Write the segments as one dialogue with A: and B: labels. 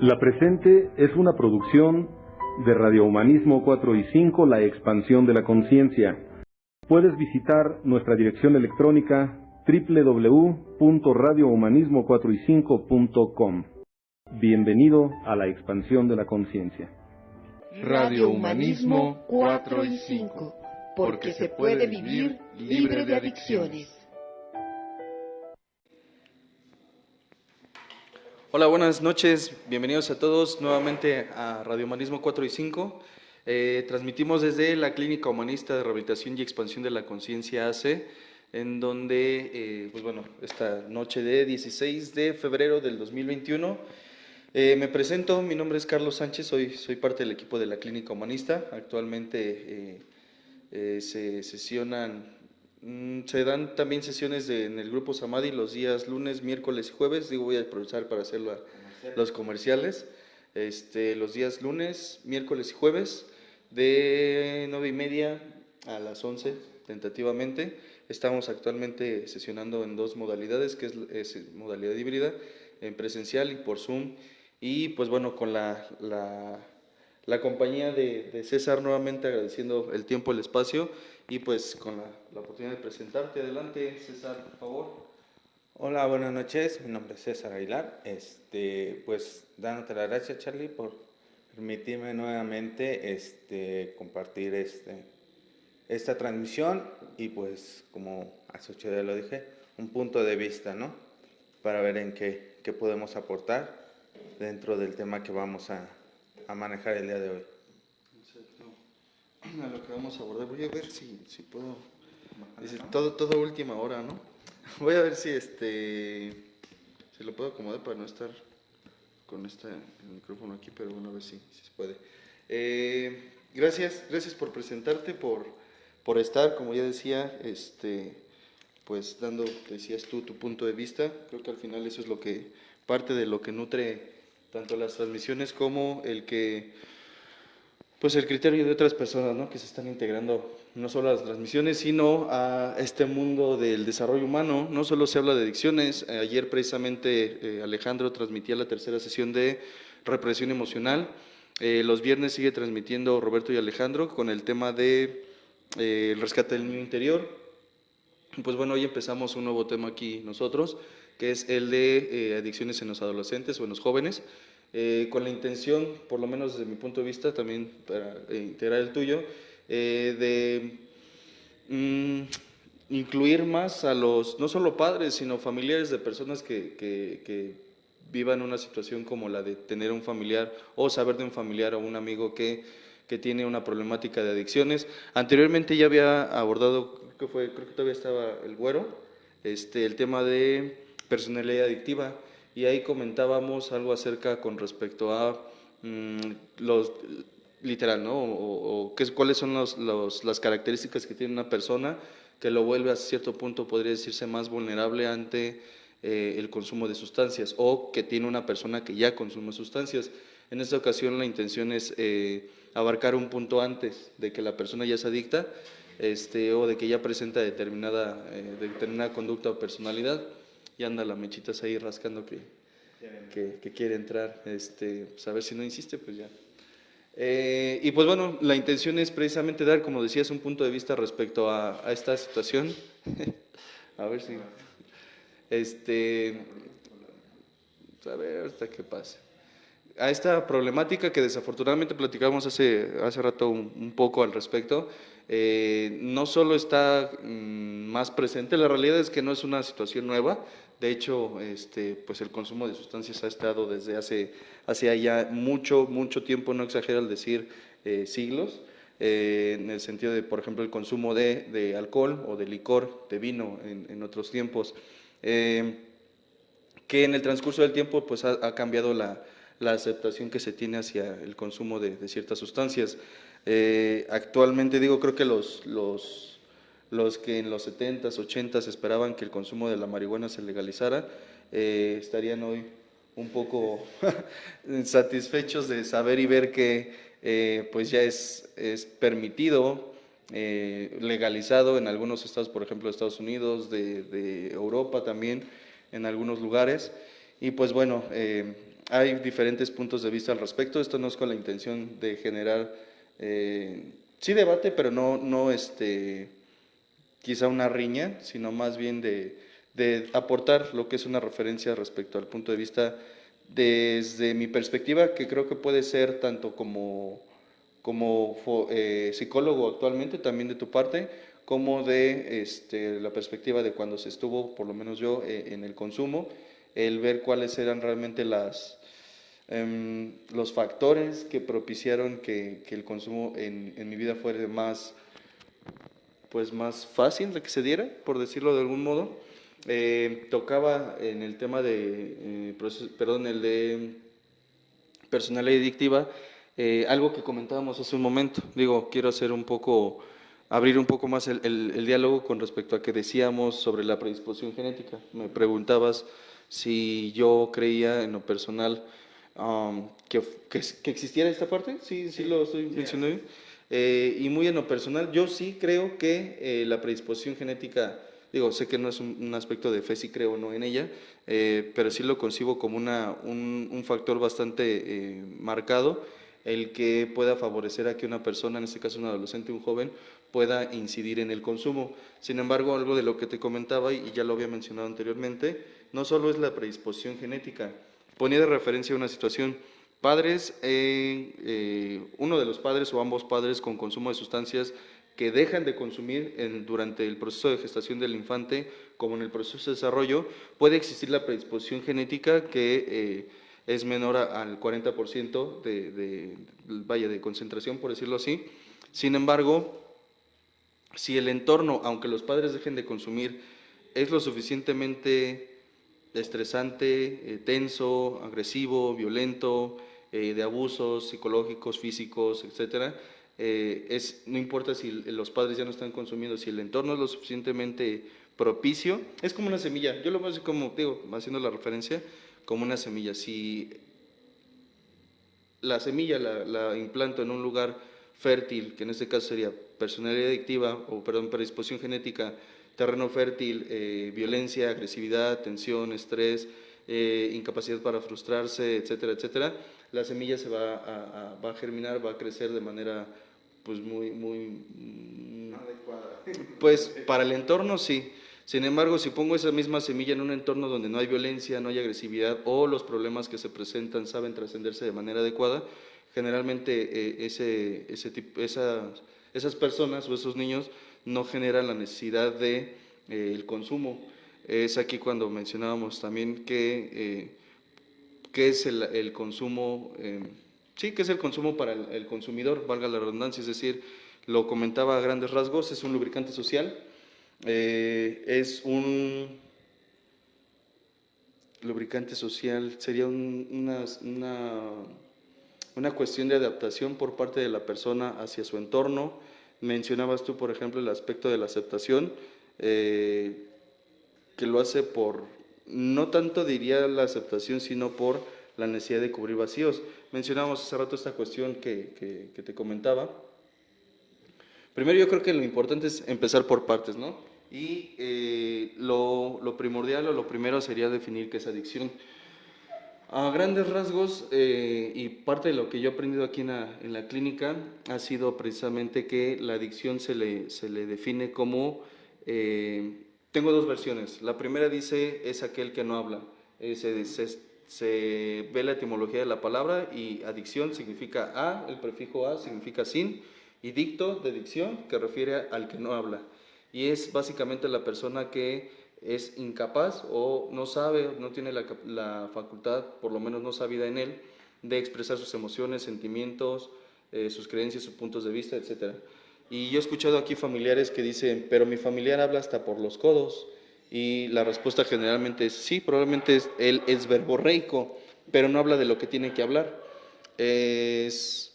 A: La presente es una producción de Radio Humanismo 4 y 5, la expansión de la conciencia. Puedes visitar nuestra dirección electrónica www.radiohumanismo4y5.com. Bienvenido a la expansión de la conciencia.
B: Radio Humanismo 4 y 5, porque se puede vivir libre de adicciones.
C: Hola, buenas noches, bienvenidos a todos nuevamente a Radio Humanismo 4 y 5. Transmitimos desde la Clínica Humanista de Rehabilitación y Expansión de la Conciencia AC, en donde, esta noche de 16 de febrero del 2021, me presento, mi nombre es Carlos Sánchez, soy parte del equipo de la Clínica Humanista. Actualmente se dan también sesiones en el Grupo Samadhi los días lunes, miércoles y jueves. Voy a aprovechar para hacer los comerciales. Los días lunes, miércoles y jueves, de 9:30 a las 11, tentativamente. Estamos actualmente sesionando en dos modalidades, que es modalidad híbrida, en presencial y por Zoom. Y pues bueno, con la compañía de César, nuevamente agradeciendo el tiempo, el espacio, y pues con la oportunidad de presentarte. Adelante, César, por favor.
D: Hola, buenas noches, mi nombre es César Aguilar. Pues dándote las gracias, Charlie, por permitirme nuevamente compartir esta transmisión y pues, como hace 8 días lo dije, un punto de vista, ¿no? Para ver en qué podemos aportar dentro del tema que vamos a manejar el día de hoy.
C: Exacto. A lo que vamos a abordar, voy a ver si puedo. Dice, todo última hora, ¿no? Voy a ver si lo puedo acomodar para no estar con el micrófono aquí, pero bueno, a ver si se puede. Gracias por presentarte, por estar, como ya decía, pues dando, decías tú, tu punto de vista. Creo que al final eso es parte de lo que nutre tanto las transmisiones como el criterio de otras personas, ¿no?, que se están integrando no solo a las transmisiones, sino a este mundo del desarrollo humano. No solo se habla de adicciones. Ayer precisamente Alejandro transmitía la tercera sesión de represión emocional. Los viernes sigue transmitiendo Roberto y Alejandro con el tema de el rescate del niño interior. Pues bueno, hoy empezamos un nuevo tema aquí nosotros, que es el de adicciones en los adolescentes o en los jóvenes, con la intención, por lo menos desde mi punto de vista, también para integrar el tuyo, de incluir más a los, no solo padres, sino familiares de personas que vivan una situación como la de tener un familiar o saber de un familiar o un amigo que tiene una problemática de adicciones. Anteriormente ya había abordado, creo que todavía estaba el Güero, el tema de personalidad adictiva, y ahí comentábamos algo acerca con respecto a literal, ¿no? Cuáles son las características que tiene una persona que lo vuelve a cierto punto, podría decirse, más vulnerable ante el consumo de sustancias, o que tiene una persona que ya consume sustancias. En esta ocasión la intención es abarcar un punto antes de que la persona ya se adicta, o de que ya presenta determinada conducta o personalidad, y anda la mechitas ahí rascando que quiere entrar, pues a ver si no insiste, pues ya. Y pues bueno, la intención es precisamente dar, como decías, un punto de vista respecto a esta situación. A ver si a ver hasta qué pasa. A esta problemática que desafortunadamente platicábamos hace rato un poco al respecto, no solo está más presente, la realidad es que no es una situación nueva. De hecho, pues el consumo de sustancias ha estado desde hace ya mucho tiempo, no exagero al decir siglos, en el sentido de, por ejemplo, el consumo de alcohol o de licor, de vino en otros tiempos, que en el transcurso del tiempo pues ha cambiado la aceptación que se tiene hacia el consumo de ciertas sustancias. Actualmente, creo que los que en los 70s, 80s esperaban que el consumo de la marihuana se legalizara, estarían hoy un poco satisfechos de saber y ver que pues ya es permitido, legalizado en algunos estados, por ejemplo, de Estados Unidos, de Europa también, en algunos lugares. Y pues bueno, hay diferentes puntos de vista al respecto. Esto no es con la intención de generar, sí debate, pero no quizá una riña, sino más bien de aportar lo que es una referencia respecto al punto de vista desde mi perspectiva, que creo que puede ser tanto como psicólogo actualmente, también de tu parte, como de la perspectiva de cuando se estuvo, por lo menos yo, en el consumo, el ver cuáles eran realmente los factores que propiciaron que el consumo en mi vida fuera más fácil de que se diera, por decirlo de algún modo. Tocaba en el tema de, el de personalidad adictiva, algo que comentábamos hace un momento. Digo, quiero abrir un poco más el diálogo con respecto a que decíamos sobre la predisposición genética. Me preguntabas si yo creía en lo personal que existiera esta parte. Sí lo estoy mencionando bien. Y muy en lo personal, yo sí creo que la predisposición genética, digo, sé que no es un aspecto de fe si creo o no en ella, pero sí lo concibo como un factor bastante marcado, el que pueda favorecer a que una persona, en este caso un adolescente, un joven, pueda incidir en el consumo. Sin embargo, algo de lo que te comentaba, y ya lo había mencionado anteriormente, no solo es la predisposición genética. Ponía de referencia una situación: padres, uno de los padres o ambos padres con consumo de sustancias que dejan de consumir durante el proceso de gestación del infante, como en el proceso de desarrollo, puede existir la predisposición genética que es menor al 40% de concentración, por decirlo así. Sin embargo, si el entorno, aunque los padres dejen de consumir, es lo suficientemente estresante, tenso, agresivo, violento, de abusos psicológicos, físicos, etcétera, no importa si los padres ya no están consumiendo, si el entorno es lo suficientemente propicio, es como una semilla. Yo lo veo así como, digo, haciendo la referencia, como una semilla. Si la semilla la implanto en un lugar fértil, que en este caso sería personalidad adictiva, predisposición genética, terreno fértil, violencia, agresividad, tensión, estrés, incapacidad para frustrarse, etcétera, etcétera, la semilla se va a germinar, va a crecer de manera pues muy
D: adecuada.
C: pues para el entorno sí. Sin embargo, si pongo esa misma semilla en un entorno donde no hay violencia, no hay agresividad, o los problemas que se presentan saben trascenderse de manera adecuada, generalmente esas personas o esos niños no generan la necesidad de el consumo. Es aquí cuando mencionábamos también que qué es el consumo, sí, qué es el consumo para el consumidor, valga la redundancia, es decir, lo comentaba a grandes rasgos, es un lubricante social. Es un lubricante social, sería una cuestión de adaptación por parte de la persona hacia su entorno. Mencionabas tú, por ejemplo, el aspecto de la aceptación, que lo hace no tanto diría la aceptación, sino por la necesidad de cubrir vacíos. Mencionábamos hace rato esta cuestión que te comentaba. Primero, yo creo que lo importante es empezar por partes, ¿no? Y lo primordial o lo primero sería definir qué es adicción. A grandes rasgos, y parte de lo que yo he aprendido aquí en la clínica ha sido precisamente que la adicción se le define como, tengo dos versiones. La primera dice es aquel que no habla. Se ve la etimología de la palabra y adicción significa a, el prefijo a significa sin, y dicto de dicción que refiere al que no habla. Y es básicamente la persona que es incapaz o no sabe, no tiene la facultad, por lo menos no sabida en él, de expresar sus emociones, sentimientos, sus creencias, sus puntos de vista, etc. Y yo he escuchado aquí familiares que dicen, pero mi familiar habla hasta por los codos. Y la respuesta generalmente es sí, probablemente él es verborreico, pero no habla de lo que tiene que hablar. Es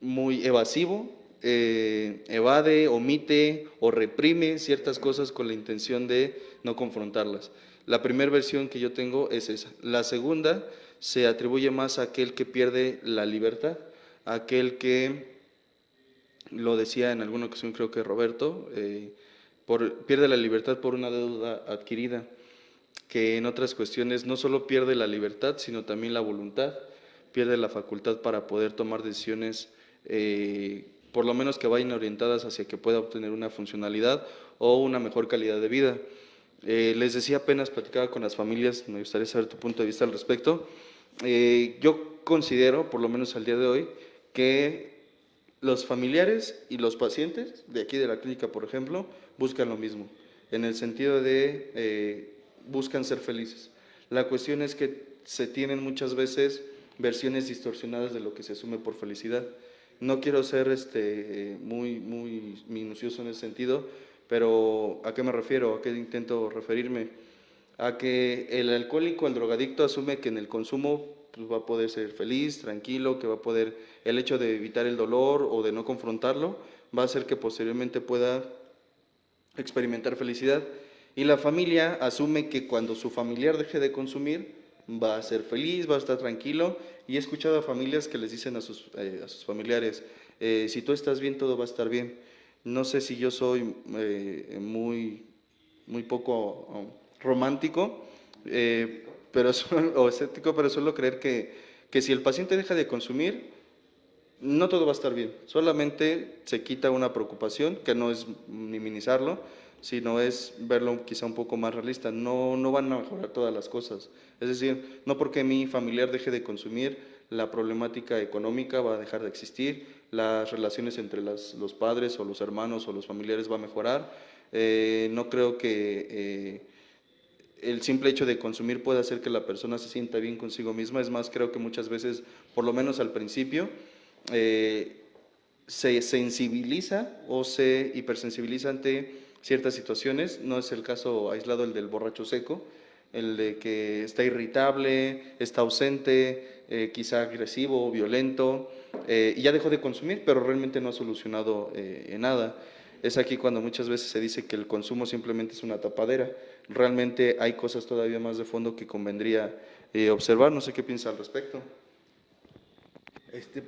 C: muy evasivo, evade, omite o reprime ciertas cosas con la intención de no confrontarlas. La primera versión que yo tengo es esa. La segunda se atribuye más a aquel que pierde la libertad, a aquel que, lo decía en alguna ocasión creo que Roberto, pierde la libertad por una deuda adquirida. que en otras cuestiones no solo pierde la libertad, sino también la voluntad, pierde la facultad para poder tomar decisiones, por lo menos que vayan orientadas hacia que pueda obtener una funcionalidad o una mejor calidad de vida. Les decía, apenas platicaba con las familias, me gustaría saber tu punto de vista al respecto. Yo considero, por lo menos al día de hoy, que los familiares y los pacientes de aquí de la clínica, por ejemplo, buscan lo mismo, en el sentido de buscan ser felices. La cuestión es que se tienen muchas veces versiones distorsionadas de lo que se asume por felicidad. No quiero ser muy minucioso en ese sentido, pero ¿a qué me refiero? ¿A qué intento referirme? A que el alcohólico, el drogadicto, asume que en el consumo pues, va a poder ser feliz, tranquilo, que va a poder, el hecho de evitar el dolor o de no confrontarlo, va a hacer que posteriormente pueda experimentar felicidad. Y la familia asume que cuando su familiar deje de consumir, va a ser feliz, va a estar tranquilo. Y he escuchado a familias que les dicen a sus familiares, si tú estás bien, todo va a estar bien. No sé si yo soy muy poco romántico pero o escéptico, pero suelo creer que si el paciente deja de consumir, no todo va a estar bien, solamente se quita una preocupación, que no es minimizarlo, sino es verlo quizá un poco más realista. No van a mejorar todas las cosas. Es decir, no porque mi familiar deje de consumir, la problemática económica va a dejar de existir, las relaciones entre los padres o los hermanos o los familiares va a mejorar. No creo que el simple hecho de consumir puede hacer que la persona se sienta bien consigo misma. Es más, creo que muchas veces, por lo menos al principio, se sensibiliza o se hipersensibiliza ante ciertas situaciones. No es el caso aislado el del borracho seco, el de que está irritable, está ausente, quizá agresivo o violento, y ya dejó de consumir, pero realmente no ha solucionado nada. Es aquí cuando muchas veces se dice que el consumo simplemente es una tapadera. Realmente hay cosas todavía más de fondo que convendría observar. No sé qué piensa al respecto.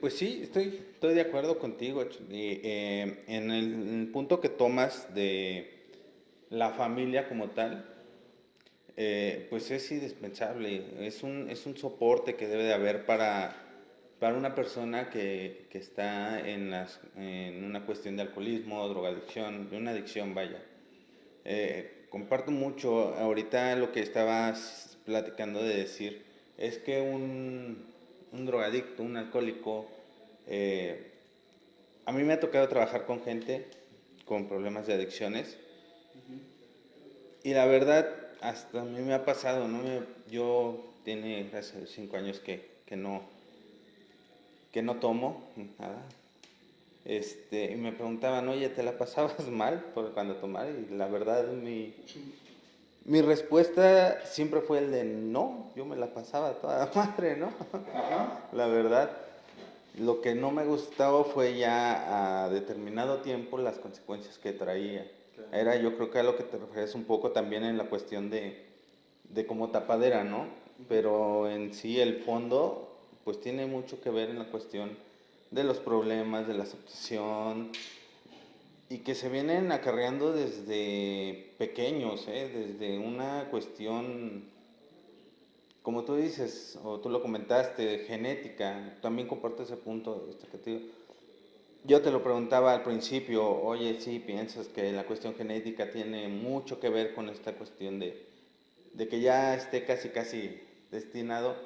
D: Pues sí, estoy de acuerdo contigo. En el punto que tomas de la familia como tal, pues es indispensable, es un soporte que debe de haber para una persona que está en una cuestión de alcoholismo, drogadicción, de una adicción, vaya. Comparto mucho ahorita lo que estabas platicando de decir, es que un drogadicto, un alcohólico, a mí me ha tocado trabajar con gente con problemas de adicciones y la verdad, hasta a mí me ha pasado, ¿no? Yo tiene, gracias a Dios, 5 años que no tomo nada. Y me preguntaban, oye, ¿te la pasabas mal cuando tomaba? Y la verdad, mi respuesta siempre fue el de no, yo me la pasaba toda madre, ¿no? La verdad, lo que no me gustaba fue ya a determinado tiempo las consecuencias que traía. Era, yo creo que a lo que te refieres un poco también en la cuestión de como tapadera, ¿no? Pero en sí el fondo, pues tiene mucho que ver en la cuestión de los problemas, de la aceptación, y que se vienen acarreando desde pequeños, desde una cuestión, como tú dices, o tú lo comentaste, genética. También comparto ese punto que te digo. Yo te lo preguntaba al principio, oye, sí, piensas que la cuestión genética tiene mucho que ver con esta cuestión de que ya esté casi destinado.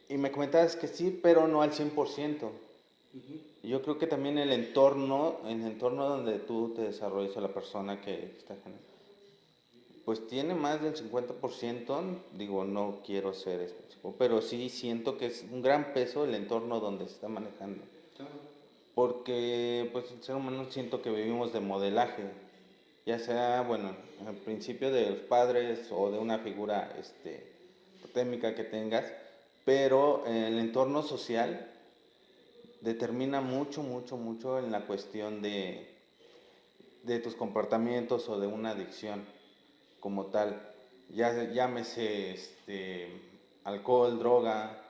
D: Y me comentabas que sí, pero no al 100%. Yo creo que también el entorno donde tú te desarrollas a la persona que está generando, pues tiene más del 50%, digo, no quiero ser específico, pero sí siento que es un gran peso el entorno donde se está manejando. Porque, pues, el ser humano siento que vivimos de modelaje, ya sea, bueno, al principio de los padres o de una figura totémica que tengas, pero el entorno social determina mucho en la cuestión de tus comportamientos o de una adicción como tal. Ya llámese alcohol, droga,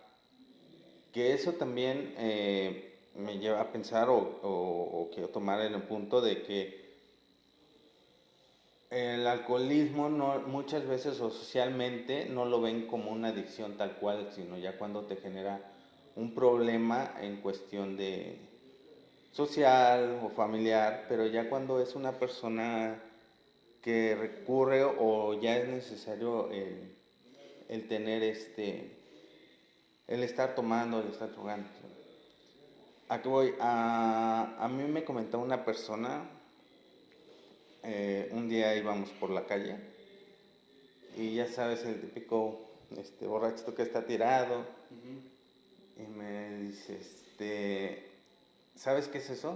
D: que eso también me lleva a pensar o quiero tomar en el punto de que el alcoholismo no, muchas veces o socialmente no lo ven como una adicción tal cual, sino ya cuando te genera un problema en cuestión de social o familiar, pero ya cuando es una persona que recurre o ya es necesario el tener el estar tomando, el estar jugando. ¿A qué voy? A mí me comentó una persona, un día íbamos por la calle y ya sabes, el típico borrachito que está tirado, y me dice, ¿sabes qué es eso?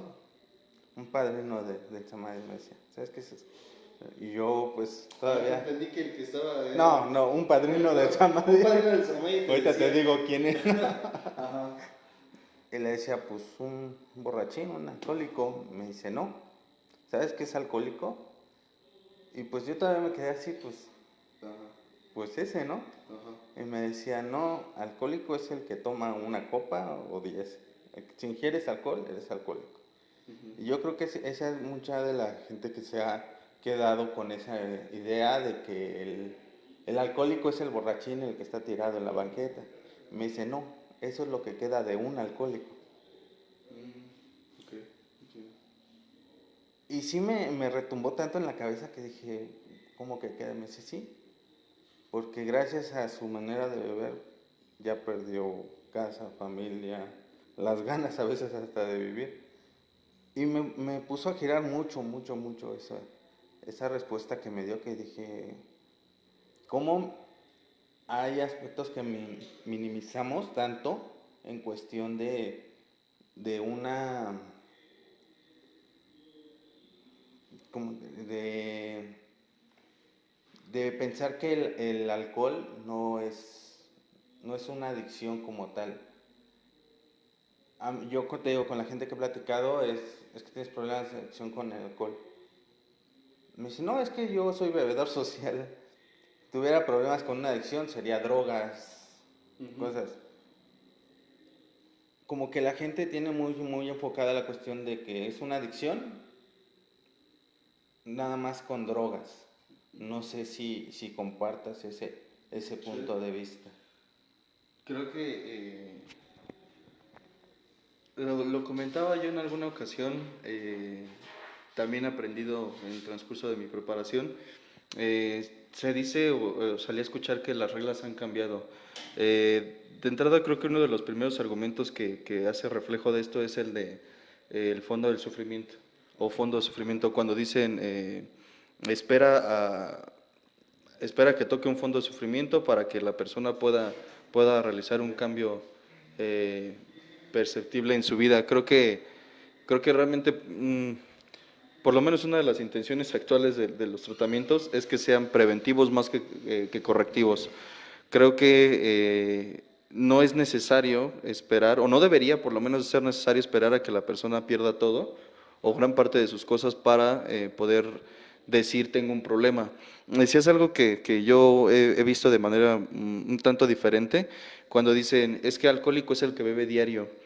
D: Un padrino de Chamadre me decía, ¿sabes qué es eso? Y yo, pues, todavía...
C: Entendí que el que estaba...
D: No, un padrino de Chamadre.
C: Un padrino del Samaí.
D: Ahorita te digo quién es.
C: Ajá.
D: Y le decía, pues, un borrachín, un alcohólico. Me dice, no. ¿Sabes qué es alcohólico? Y pues yo todavía me quedé así, pues,
C: Ajá.
D: pues ese, ¿no?
C: Ajá.
D: Y me decía, no, alcohólico es el que toma una copa o 10. Si ingieres alcohol, eres alcohólico. Y yo creo que esa es mucha de la gente que se ha quedado con esa idea de que el alcohólico es el borrachín, el que está tirado en la banqueta. Me dice, no, eso es lo que queda de un alcohólico.
C: Okay.
D: Y sí me retumbó tanto en la cabeza que dije, ¿cómo que queda? Me dice, sí, porque gracias a su manera de beber ya perdió casa, familia, las ganas a veces hasta de vivir. Y me puso a girar mucho esa respuesta que me dio, que dije, ¿cómo hay aspectos que minimizamos tanto en cuestión de una, como de pensar que el alcohol no es una adicción como tal? Yo te digo, con la gente que he platicado, es que tienes problemas de adicción con el alcohol. Me dice, no, es que yo soy bebedor social. Si tuviera problemas con una adicción, sería drogas, cosas. Como que la gente tiene muy enfocada la cuestión de que es una adicción, nada más con drogas. No sé si compartas ese punto de vista.
C: Creo que lo comentaba yo en alguna ocasión, también aprendido en el transcurso de mi preparación. Se dice o salí a escuchar que las reglas han cambiado. De entrada creo que uno de los primeros argumentos que hace reflejo de esto es el de el fondo del sufrimiento o fondo de sufrimiento, cuando dicen espera que toque un fondo de sufrimiento para que la persona pueda realizar un cambio perceptible en su vida. Creo que realmente, por lo menos una de las intenciones actuales de los tratamientos es que sean preventivos más que correctivos. Creo que no es necesario esperar, o no debería por lo menos ser necesario esperar a que la persona pierda todo o gran parte de sus cosas para poder decir tengo un problema. Decías algo que yo he visto de manera un tanto diferente, cuando dicen es que alcohólico es el que bebe diario.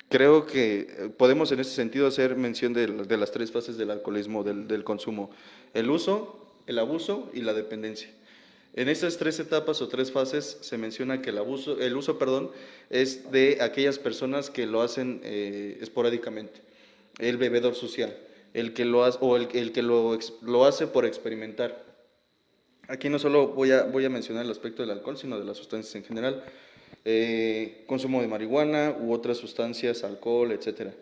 C: Creo que podemos en ese sentido hacer mención de las tres fases del alcoholismo, del consumo: el uso, el abuso y la dependencia. En estas tres etapas o tres fases se menciona que el uso, es de aquellas personas que lo hacen esporádicamente, el bebedor social, el que lo hace, o el que lo hace por experimentar. Aquí no solo voy a mencionar el aspecto del alcohol, sino de las sustancias en general. Consumo de marihuana u otras sustancias, alcohol, etc.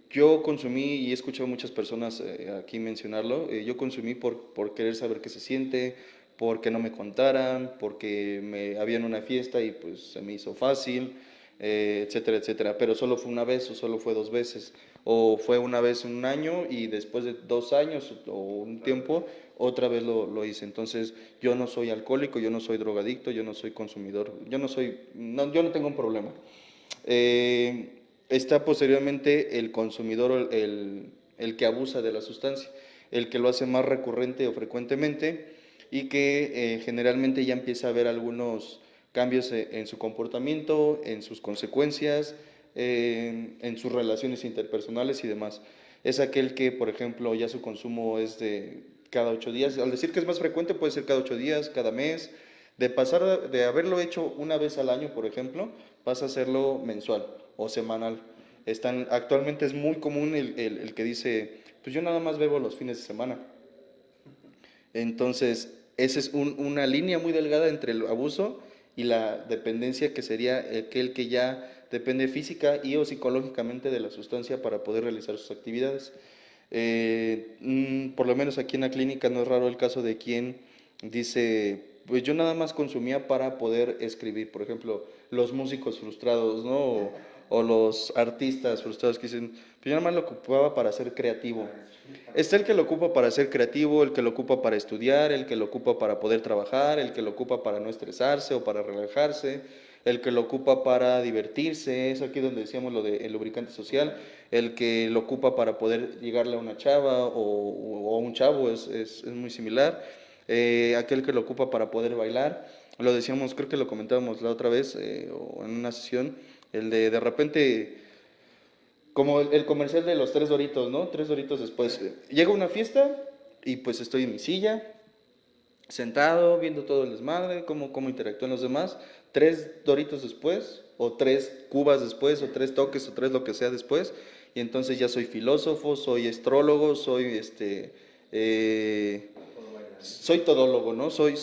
C: Yo consumí, y he escuchado muchas personas aquí mencionarlo, yo consumí por querer saber qué se siente, porque no me contaran, porque había en una fiesta y pues se me hizo fácil, etcétera, etcétera. Pero solo fue una vez o solo fue dos veces, o fue una vez en un año y después de 2 años o un tiempo otra vez lo hice. Entonces yo no soy alcohólico, yo no soy drogadicto, yo no soy consumidor, yo no tengo un problema. Está posteriormente el consumidor, el que abusa de la sustancia, el que lo hace más recurrente o frecuentemente y que generalmente ya empieza a haber algunos cambios en su comportamiento, en sus consecuencias, en sus relaciones interpersonales y demás. es aquel que, por ejemplo, ya su consumo es de cada 8 días. Al decir que es más frecuente, puede ser cada 8 días, cada mes. De pasar de haberlo hecho una vez al año, por ejemplo, pasa a hacerlo mensual o semanal. Actualmente es muy común el que dice, pues yo nada más bebo los fines de semana. Entonces, esa es una línea muy delgada entre el abuso y la dependencia, que sería aquel que ya depende física y o psicológicamente de la sustancia para poder realizar sus actividades. Por lo menos aquí en la clínica no es raro el caso de quien dice, pues yo nada más consumía para poder escribir. Por ejemplo, los músicos frustrados, ¿no? O los artistas frustrados que dicen, pues yo nada más lo ocupaba para ser creativo. Está el que lo ocupa para ser creativo, el que lo ocupa para estudiar, el que lo ocupa para poder trabajar, el que lo ocupa para no estresarse o para relajarse, el que lo ocupa para divertirse, es aquí donde decíamos lo del lubricante social, el que lo ocupa para poder llegarle a una chava o a un chavo, es muy similar, aquel que lo ocupa para poder bailar, lo decíamos, creo que lo comentábamos la otra vez o en una sesión, el de repente, como el comercial de los 3 Doritos, ¿no? 3 Doritos después. Llega una fiesta y pues estoy en mi silla, sentado, viendo todo el desmadre, cómo interactúan los demás. 3 Doritos después, o 3 cubas después, o 3 toques, o 3 lo que sea después. Y entonces ya soy filósofo, soy astrólogo, soy todólogo, ¿no? Soy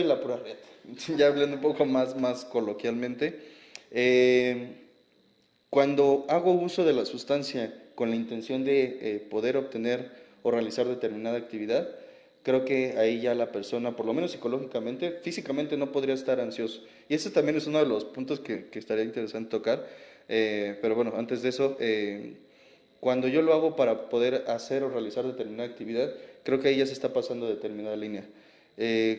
C: la pura red. Ya hablando un poco más coloquialmente. Cuando hago uso de la sustancia con la intención de poder obtener o realizar determinada actividad, creo que ahí ya la persona, por lo menos psicológicamente, físicamente no podría estar ansioso. Y ese también es uno de los puntos que estaría interesante tocar. Pero bueno, antes de eso, cuando yo lo hago para poder hacer o realizar determinada actividad, creo que ahí ya se está pasando determinada línea.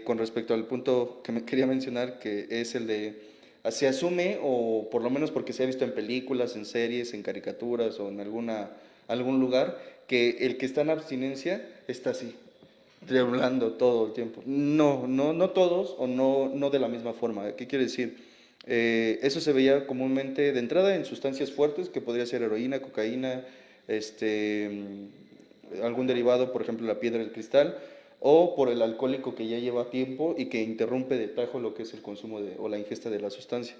C: Con respecto al punto que me quería mencionar, que es el de se asume, o por lo menos porque se ha visto en películas, en series, en caricaturas o en algún lugar, que el que está en abstinencia está así, temblando todo el tiempo. No todos, o no de la misma forma. ¿Qué quiere decir? Eso se veía comúnmente de entrada en sustancias fuertes, que podría ser heroína, cocaína, algún derivado, por ejemplo la piedra del cristal, o por el alcohólico que ya lleva tiempo y que interrumpe de tajo lo que es el consumo o la ingesta de la sustancia.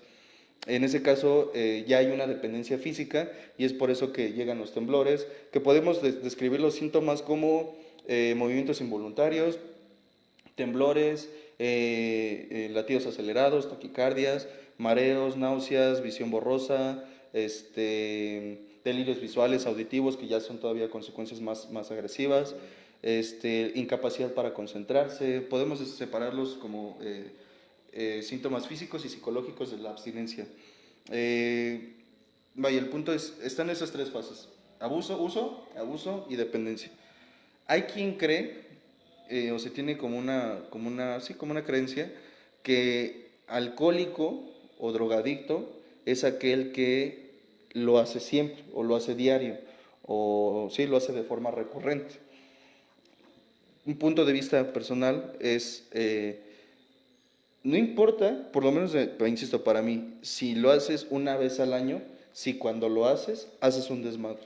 C: En ese caso ya hay una dependencia física y es por eso que llegan los temblores, que podemos describir los síntomas como movimientos involuntarios, temblores, latidos acelerados, taquicardias, mareos, náuseas, visión borrosa, delirios visuales, auditivos, que ya son todavía consecuencias más agresivas, incapacidad para concentrarse. Podemos separarlos como síntomas físicos y psicológicos de la abstinencia. Vaya, el punto es, están esas 3 fases: abuso y dependencia. Hay quien cree, o se tiene como una creencia, que alcohólico o drogadicto es aquel que lo hace siempre, o lo hace diario, o sí, lo hace de forma recurrente. Un punto de vista personal es, no importa, por lo menos, insisto, para mí, si lo haces una vez al año, si cuando lo haces un desmadre.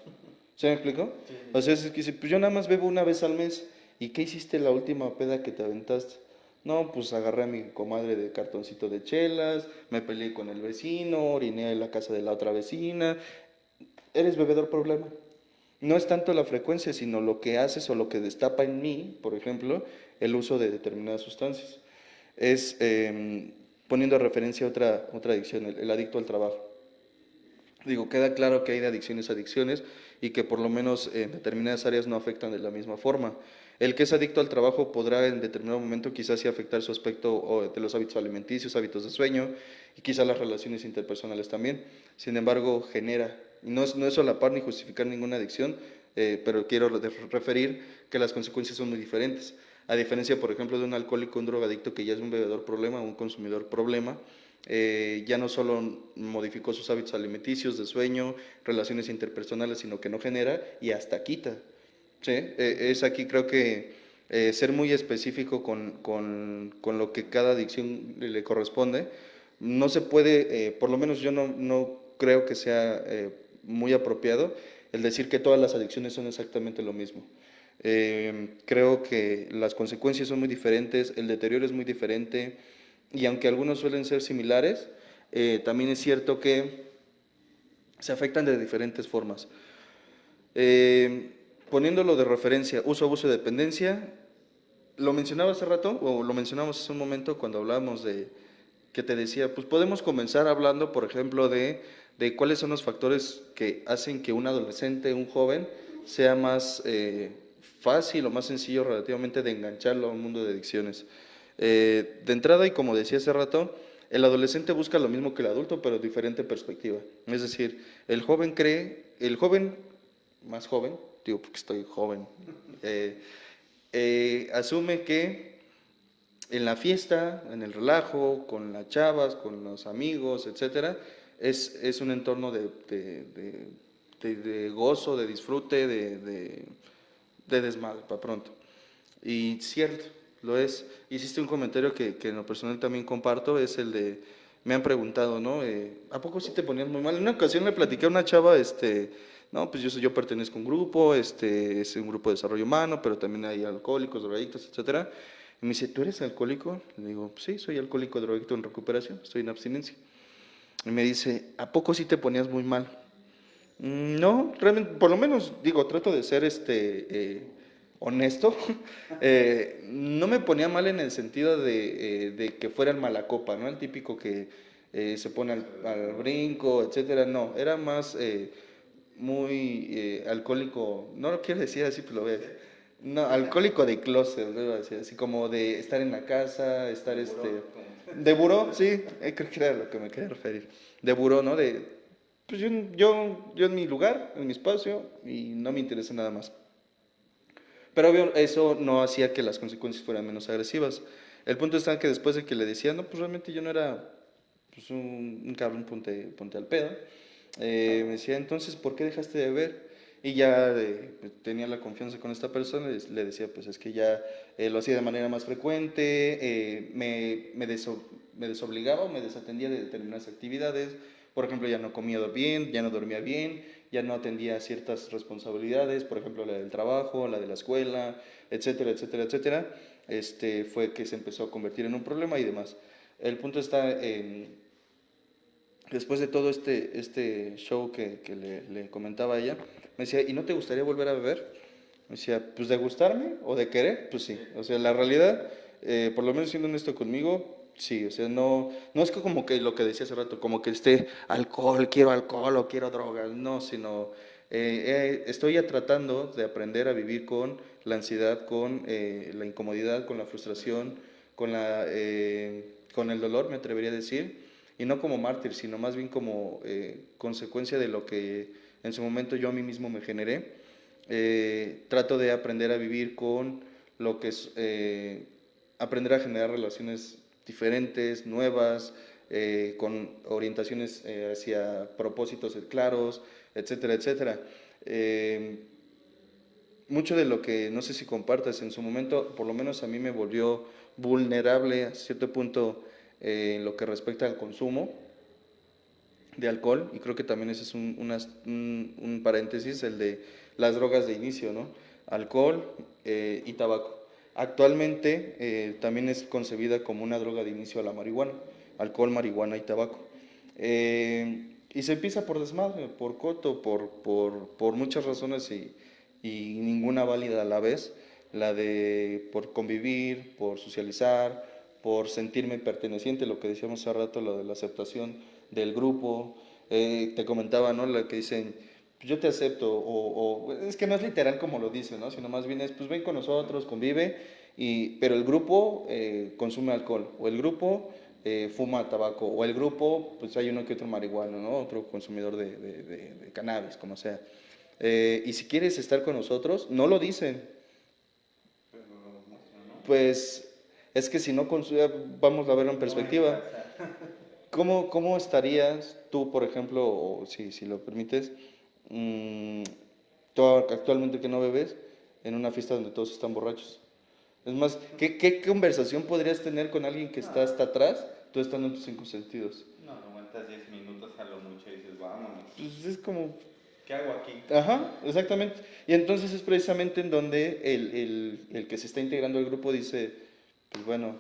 C: ¿Se me explicó? Sí. O sea, es que dice, pues yo nada más bebo una vez al mes. ¿Y qué hiciste la última peda que te aventaste? No, pues agarré a mi comadre de cartoncito de chelas, me peleé con el vecino, oriné en la casa de la otra vecina. Eres bebedor problema. No es tanto la frecuencia, sino lo que haces o lo que destapa en mí, por ejemplo, el uso de determinadas sustancias. Es, poniendo a referencia otra adicción, el adicto al trabajo. Digo, queda claro que hay de adicciones a adicciones y que por lo menos en determinadas áreas no afectan de la misma forma. El que es adicto al trabajo podrá en determinado momento quizás sí afectar su aspecto de los hábitos alimenticios, hábitos de sueño y quizás las relaciones interpersonales también. Sin embargo, genera, no es solapar ni justificar ninguna adicción, pero quiero referir que las consecuencias son muy diferentes. A diferencia, por ejemplo, de un alcohólico, un drogadicto que ya es un bebedor problema, un consumidor problema, ya no solo modificó sus hábitos alimenticios, de sueño, relaciones interpersonales, sino que no genera y hasta quita. ¿Sí? Es aquí creo que ser muy específico con lo que cada adicción le corresponde. No se puede, por lo menos yo no creo que sea muy apropiado el decir que todas las adicciones son exactamente lo mismo. Creo que las consecuencias son muy diferentes, el deterioro es muy diferente, y aunque algunos suelen ser similares, también es cierto que se afectan de diferentes formas. Poniéndolo de referencia, uso, abuso y dependencia, lo mencionaba hace rato, o lo mencionamos hace un momento cuando hablábamos de, que te decía, pues podemos comenzar hablando, por ejemplo, de cuáles son los factores que hacen que un adolescente, un joven, sea más fácil o más sencillo relativamente de engancharlo a un mundo de adicciones. De entrada, y como decía hace rato, el adolescente busca lo mismo que el adulto, pero diferente perspectiva. Es decir, el joven más joven, digo porque estoy joven, asume que en la fiesta, en el relajo, con las chavas, con los amigos, etcétera, es un entorno de gozo, de disfrute, de desmadre, para pronto. Y cierto, lo es. Hiciste un comentario que en lo personal también comparto, es el de, me han preguntado, ¿no? ¿A poco sí te ponías muy mal? En una ocasión le platiqué a una chava, no, pues yo pertenezco a un grupo, es un grupo de desarrollo humano, pero también hay alcohólicos, drogadictos, etcétera. Y me dice, ¿tú eres alcohólico? Le digo, sí, soy alcohólico, drogadicto en recuperación, estoy en abstinencia. Y me dice, ¿a poco sí te ponías muy mal? No, realmente, por lo menos, digo, trato de ser honesto. No me ponía mal en el sentido de que fuera el mala copa, ¿no? El típico que se pone al brinco, etcétera. No, era más muy alcohólico, no lo quiero decir así, pero lo voy a decir. No, alcohólico de closet, lo iba a decir, así como de estar en la casa, estar de buró, sí, creo que era a lo que me quería referir. De buró, ¿no? Pues yo en mi lugar, en mi espacio, y no me interesa nada más. Pero obvio, eso no hacía que las consecuencias fueran menos agresivas. El punto está que después de que le decía, no, pues realmente yo no era pues, un cabrón, ponte al pedo, me decía, entonces, ¿por qué dejaste de beber? Y ya tenía la confianza con esta persona, le decía, pues es que ya lo hacía de manera más frecuente, me desobligaba o me desatendía de determinadas actividades. Por ejemplo, ya no comía bien, ya no dormía bien, ya no atendía ciertas responsabilidades, por ejemplo, la del trabajo, la de la escuela, etcétera, etcétera, etcétera. Fue que se empezó a convertir en un problema y demás. El punto está en, después de todo este show que le comentaba a ella, me decía, ¿y no te gustaría volver a beber? Me decía, pues de gustarme o de querer, pues sí. O sea, la realidad, por lo menos siendo honesto conmigo, sí. O sea, no es que como que lo que decía hace rato, como que alcohol o quiero drogas, no, sino estoy tratando de aprender a vivir con la ansiedad, con la incomodidad, con la frustración, con el dolor, me atrevería a decir, y no como mártir, sino más bien como consecuencia de lo que en su momento yo a mí mismo me generé. Trato de aprender a vivir con lo que es aprender a generar relaciones diferentes, nuevas, con orientaciones hacia propósitos claros, etcétera, etcétera. Mucho de lo que no sé si compartas en su momento, por lo menos a mí me volvió vulnerable a cierto punto en lo que respecta al consumo de alcohol, y creo que también ese es un paréntesis, el de las drogas de inicio, ¿no? Alcohol y tabaco. Actualmente también es concebida como una droga de inicio a la marihuana, alcohol, marihuana y tabaco. Y se empieza por desmadre, por coto, por muchas razones y ninguna válida a la vez, por convivir, por socializar, por sentirme perteneciente, lo que decíamos hace rato, lo de la aceptación del grupo. Te comentaba, ¿no? Lo que dicen, yo te acepto, o es que no es literal como lo dicen, ¿no? Sino más bien es, pues ven con nosotros, convive, pero el grupo consume alcohol, o el grupo fuma tabaco, o el grupo, pues hay uno que otro marihuano, ¿no? Otro consumidor de cannabis, como sea. Y si quieres estar con nosotros, no lo dicen. Pues es que si no vamos a verlo en perspectiva. ¿Cómo estarías tú, por ejemplo, o si lo permites, tú actualmente que no bebes, en una fiesta donde todos están borrachos? Es más, ¿qué conversación podrías tener con alguien que está hasta atrás, tú estando en tus cinco sentidos?
D: No, aguantas 10 minutos a lo mucho y dices, vámonos.
C: Pues es como,
D: ¿Qué hago aquí?
C: Ajá, exactamente. Y entonces es precisamente en donde el que se está integrando al grupo dice, pues bueno,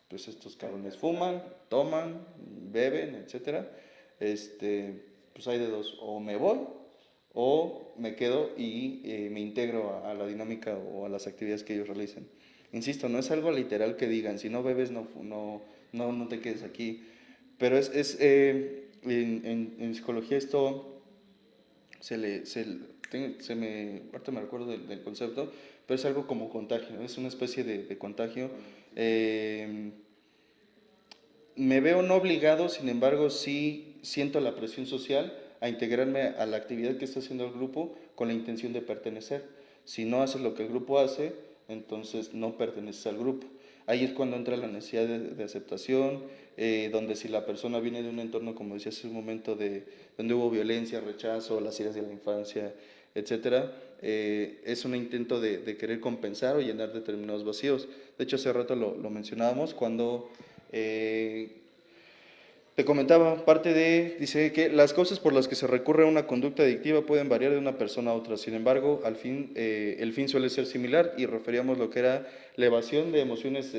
C: pues estos cabrones fuman, toman, beben, etcétera. Pues hay de dos, o me voy o me quedo y me integro a la dinámica o a las actividades que ellos realicen. Insisto, no es algo literal que digan, si no bebes no te quedes aquí. Pero en psicología esto ahorita me recuerdo del concepto, pero es algo como contagio, es una especie de contagio. Me veo no obligado, sin embargo, sí siento la presión social a integrarme a la actividad que está haciendo el grupo con la intención de pertenecer. Si no haces lo que el grupo hace, entonces no perteneces al grupo. Ahí es cuando entra la necesidad de aceptación, donde si la persona viene de un entorno, como decía hace un momento, donde hubo violencia, rechazo, las heridas de la infancia, etcétera, es un intento de querer compensar o llenar determinados vacíos. De hecho, hace rato lo mencionábamos cuando te comentaba, dice que las causas por las que se recurre a una conducta adictiva pueden variar de una persona a otra. Sin embargo, el fin suele ser similar y referíamos lo que era la evasión de emociones,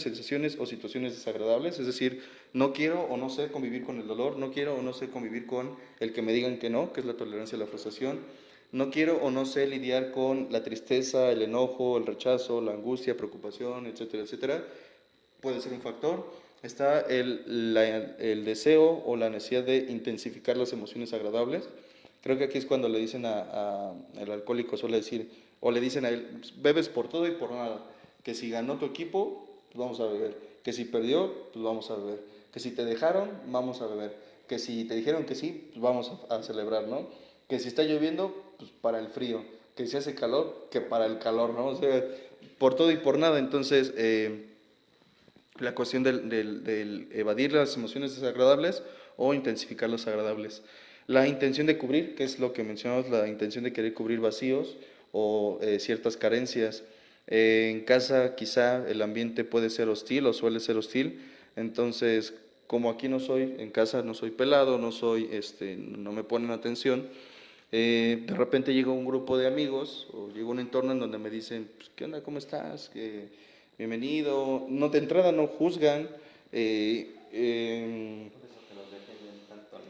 C: sensaciones o situaciones desagradables. Es decir, no quiero o no sé convivir con el dolor, no quiero o no sé convivir con el que me digan que no, que es la tolerancia a la frustración. No quiero o no sé lidiar con la tristeza, el enojo, el rechazo, la angustia, preocupación, etcétera, etcétera. Puede ser un factor. Está el deseo o la necesidad de intensificar las emociones agradables. Creo que aquí es cuando le dicen el alcohólico, suele decir, o le dicen a él, bebes por todo y por nada. Que si ganó tu equipo, pues vamos a beber. Que si perdió, pues vamos a beber. Que si te dejaron, vamos a beber. Que si te dijeron que sí, pues vamos a celebrar, ¿no? Que si está lloviendo, pues para el frío. Que si hace calor, que para el calor, ¿no? O sea, por todo y por nada. Entonces, la cuestión del evadir las emociones desagradables o intensificar las agradables. La intención de cubrir, que es lo que mencionamos, la intención de querer cubrir vacíos o ciertas carencias. En casa quizá el ambiente puede ser hostil o suele ser hostil, entonces como aquí no soy, en casa no soy pelado, no me ponen atención, de repente llega un grupo de amigos o llega un entorno en donde me dicen, pues, ¿qué onda? ¿Cómo estás? Bienvenido. No, de entrada no juzgan.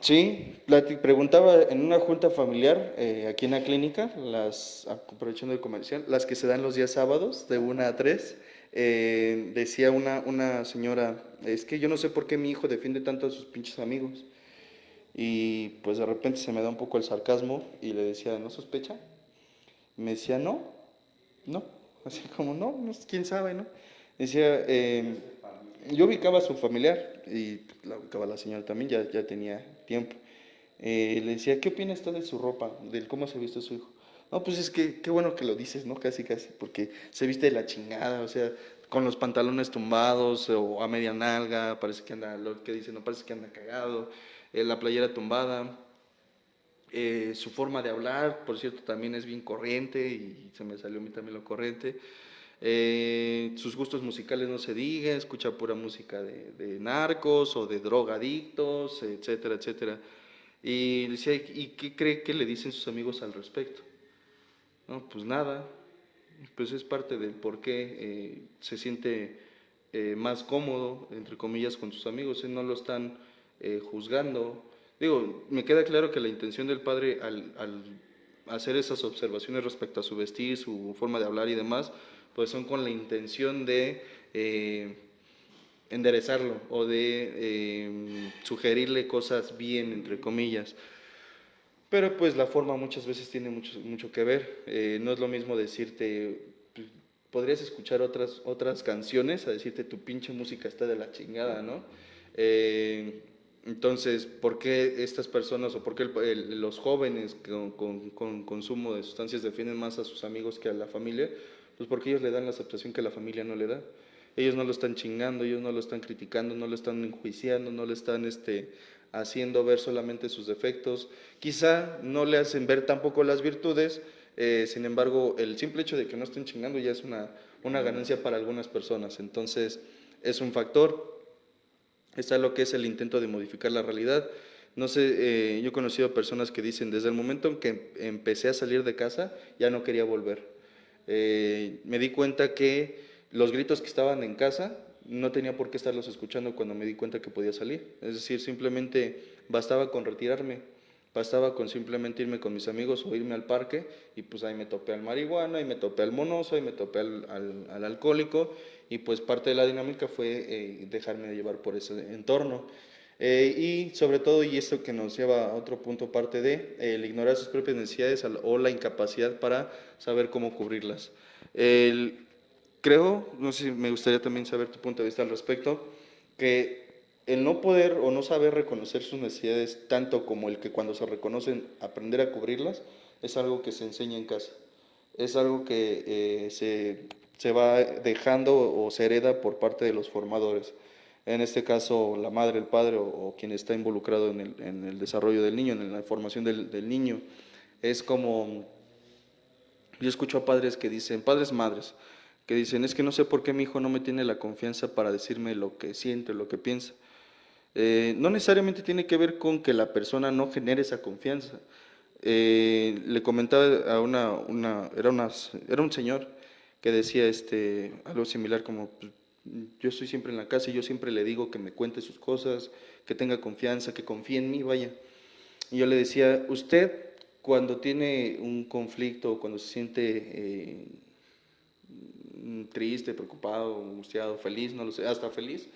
C: Sí, preguntaba en una junta familiar aquí en la clínica, aprovechando el comercial, las que se dan los días sábados de 1 a 3, decía una señora, es que yo no sé por qué mi hijo defiende tanto a sus pinches amigos. Y pues de repente se me da un poco el sarcasmo y le decía, ¿no sospecha? Me decía, no, así como, quién sabe, ¿no? Decía, yo ubicaba a su familiar y la ubicaba a la señora también, ya tenía tiempo. Le decía, ¿qué opina usted de su ropa, de cómo se viste su hijo? No, pues es que, qué bueno que lo dices, ¿no? Casi, porque se viste de la chingada, o sea, con los pantalones tumbados o a media nalga, parece que anda, lo que dice, no parece que anda cagado, la playera tumbada. Su forma de hablar, por cierto, también es bien corriente y se me salió a mí también lo corriente. Sus gustos musicales no se diga, escucha pura música de narcos o de drogadictos, etcétera, etcétera. Y decía, ¿y qué cree que le dicen sus amigos al respecto? No, pues nada, pues es parte del por qué se siente más cómodo, entre comillas, con sus amigos, no lo están juzgando. Digo, me queda claro que la intención del padre al hacer esas observaciones respecto a su vestir, su forma de hablar y demás, pues son con la intención de enderezarlo o de sugerirle cosas bien, entre comillas. Pero pues la forma muchas veces tiene mucho que ver. No es lo mismo decirte, pues, podrías escuchar otras canciones a decirte tu pinche música está de la chingada, ¿no? Entonces, ¿por qué estas personas o por qué los jóvenes con consumo de sustancias defienden más a sus amigos que a la familia? Pues porque ellos le dan la aceptación que la familia no le da. Ellos no lo están chingando, ellos no lo están criticando, no lo están enjuiciando, no le están haciendo ver solamente sus defectos. Quizá no le hacen ver tampoco las virtudes, sin embargo, el simple hecho de que no estén chingando ya es una ganancia para algunas personas. Entonces, es un factor. Está lo que es el intento de modificar la realidad. No sé, yo he conocido personas que dicen, desde el momento en que empecé a salir de casa, ya no quería volver. Me di cuenta que los gritos que estaban en casa no tenía por qué estarlos escuchando cuando me di cuenta que podía salir. Es decir, simplemente bastaba con retirarme, bastaba con simplemente irme con mis amigos o irme al parque y pues ahí me topé al marihuana, ahí me topé al monoso, ahí me topé al alcohólico y pues parte de la dinámica fue dejarme llevar por ese entorno. Y sobre todo, y esto que nos lleva a otro punto, parte de el ignorar sus propias necesidades o la incapacidad para saber cómo cubrirlas. Creo, no sé si me gustaría también saber tu punto de vista al respecto, que el no poder o no saber reconocer sus necesidades, tanto como el que cuando se reconocen aprender a cubrirlas, es algo que se enseña en casa. Es algo que se va dejando o se hereda por parte de los formadores. En este caso, la madre, el padre o quien está involucrado en el desarrollo del niño, en la formación del niño. Es como, yo escucho a padres que dicen, padres, madres, que dicen, es que no sé por qué mi hijo no me tiene la confianza para decirme lo que siente, lo que piensa. No necesariamente tiene que ver con que la persona no genere esa confianza. Le comentaba a era un señor que decía algo similar como, pues, yo estoy siempre en la casa y yo siempre le digo que me cuente sus cosas, que tenga confianza, que confíe en mí, vaya. Y yo le decía, usted cuando tiene un conflicto o cuando se siente triste, preocupado, angustiado, feliz, no lo sé, hasta feliz,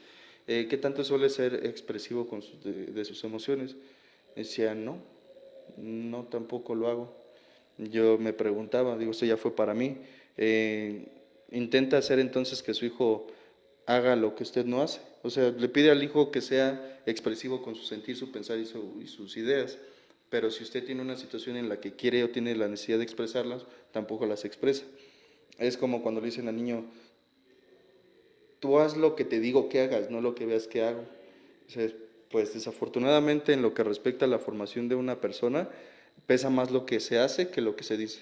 C: ¿qué tanto suele ser expresivo de sus emociones? Decía, no, no, tampoco lo hago. Yo me preguntaba, digo, esto ya fue para mí. Intenta hacer entonces que su hijo haga lo que usted no hace. O sea, le pide al hijo que sea expresivo con su sentir, su pensar y sus ideas. Pero si usted tiene una situación en la que quiere o tiene la necesidad de expresarlas, tampoco las expresa. Es como cuando le dicen al niño, tú haz lo que te digo que hagas, no lo que veas que hago. O sea, pues desafortunadamente en lo que respecta a la formación de una persona, pesa más lo que se hace que lo que se dice.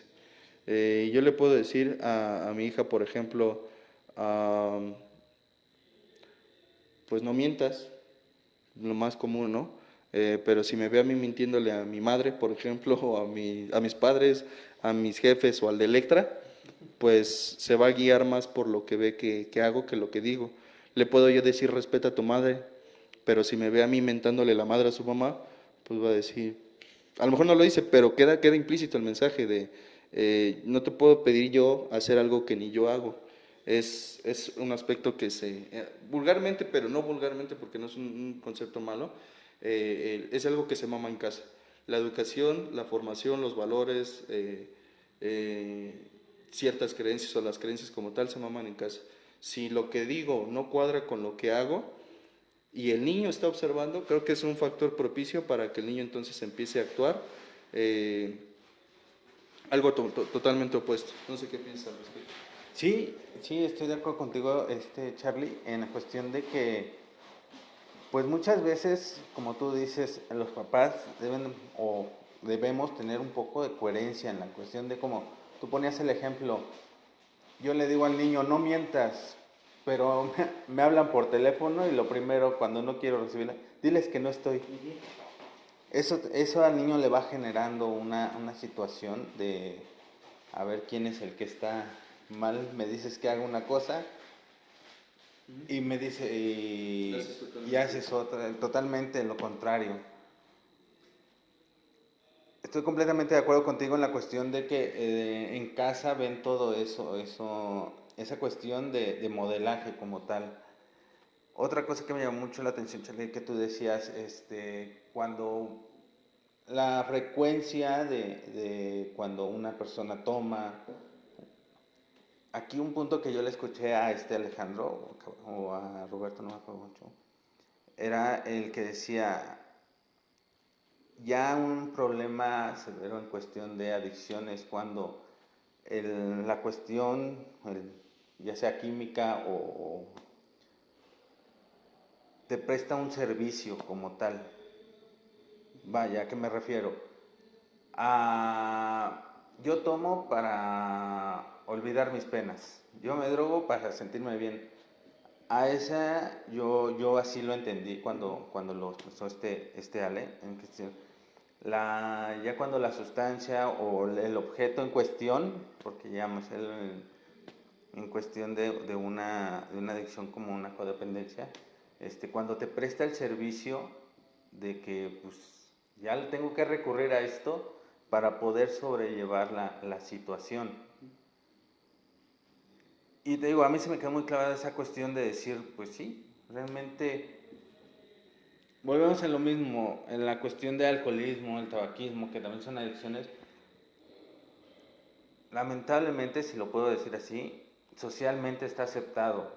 C: Yo le puedo decir a mi hija, por ejemplo, pues no mientas, lo más común, ¿no? Pero si me ve a mí mintiéndole a mi madre, por ejemplo, o a mis padres, a mis jefes o al de Electra, pues se va a guiar más por lo que ve que hago que lo que digo. Le puedo yo decir respeta a tu madre, pero si me ve a mí mentándole la madre a su mamá, pues va a decir, a lo mejor no lo dice, pero queda implícito el mensaje de no te puedo pedir yo hacer algo que ni yo hago. Es un aspecto que vulgarmente, pero no vulgarmente porque no es un concepto malo, es algo que se mama en casa. La educación, la formación, los valores, ciertas creencias o las creencias como tal se maman en casa. Si lo que digo no cuadra con lo que hago y el niño está observando, creo que es un factor propicio para que el niño entonces empiece a actuar algo totalmente opuesto. No sé qué piensas al respecto.
D: Sí, sí, estoy de acuerdo contigo, Charlie, en la cuestión de que, pues muchas veces, como tú dices, los papás deben o debemos tener un poco de coherencia en la cuestión de como tú ponías el ejemplo. Yo le digo al niño, no mientas, pero me hablan por teléfono y lo primero, cuando no quiero recibirla, diles que no estoy. Eso al niño le va generando una situación de a ver quién es el que está mal. Me dices que haga una cosa y me dice y haces otra, totalmente lo contrario. Estoy completamente de acuerdo contigo en la cuestión de que en casa ven todo esa cuestión de modelaje como tal. Otra cosa que me llamó mucho la atención, Charlie, que tú decías, cuando la frecuencia de cuando una persona toma, aquí un punto que yo le escuché a Alejandro o a Roberto, no me acuerdo mucho, era el que decía, ya un problema severo en cuestión de adicciones cuando la cuestión, ya sea química o te presta un servicio como tal. Vaya, ¿a qué me refiero? Yo tomo para olvidar mis penas. Yo me drogo para sentirme bien. A esa yo así lo entendí cuando lo expresó este Ale, en cuestión. Ya cuando la sustancia o el objeto en cuestión, porque llamamos en cuestión de una adicción como una codependencia, cuando te presta el servicio de que pues ya tengo que recurrir a esto para poder sobrellevar la situación. Y te digo, a mí se me quedó muy clavada esa cuestión de decir, pues sí, realmente volvemos en lo mismo, en la cuestión de alcoholismo, el tabaquismo, que también son adicciones. Lamentablemente, si lo puedo decir así, socialmente está aceptado.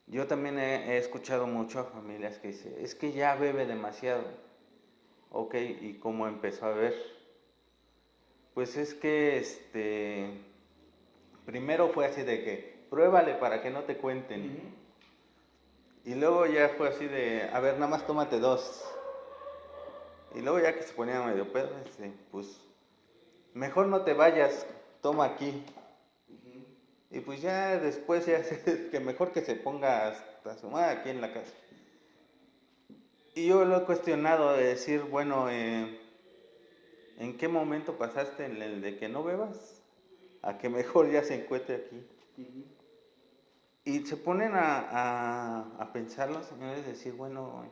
D: Yo también he escuchado mucho a familias que dicen, es que ya bebe demasiado. Ok, ¿y cómo empezó a beber? Pues es que primero fue así de que pruébale para que no te cuenten. Y luego ya fue así de, a ver, nada más tómate 2. Y luego ya que se ponía medio pedo, pues mejor no te vayas, toma aquí. Y pues ya después ya que mejor que se ponga hasta su madre aquí en la casa. Y yo lo he cuestionado de decir, bueno, ¿en qué momento pasaste en el de que no bebas? A que mejor ya se encuentre aquí. Y se ponen a pensar los señores, decir, bueno,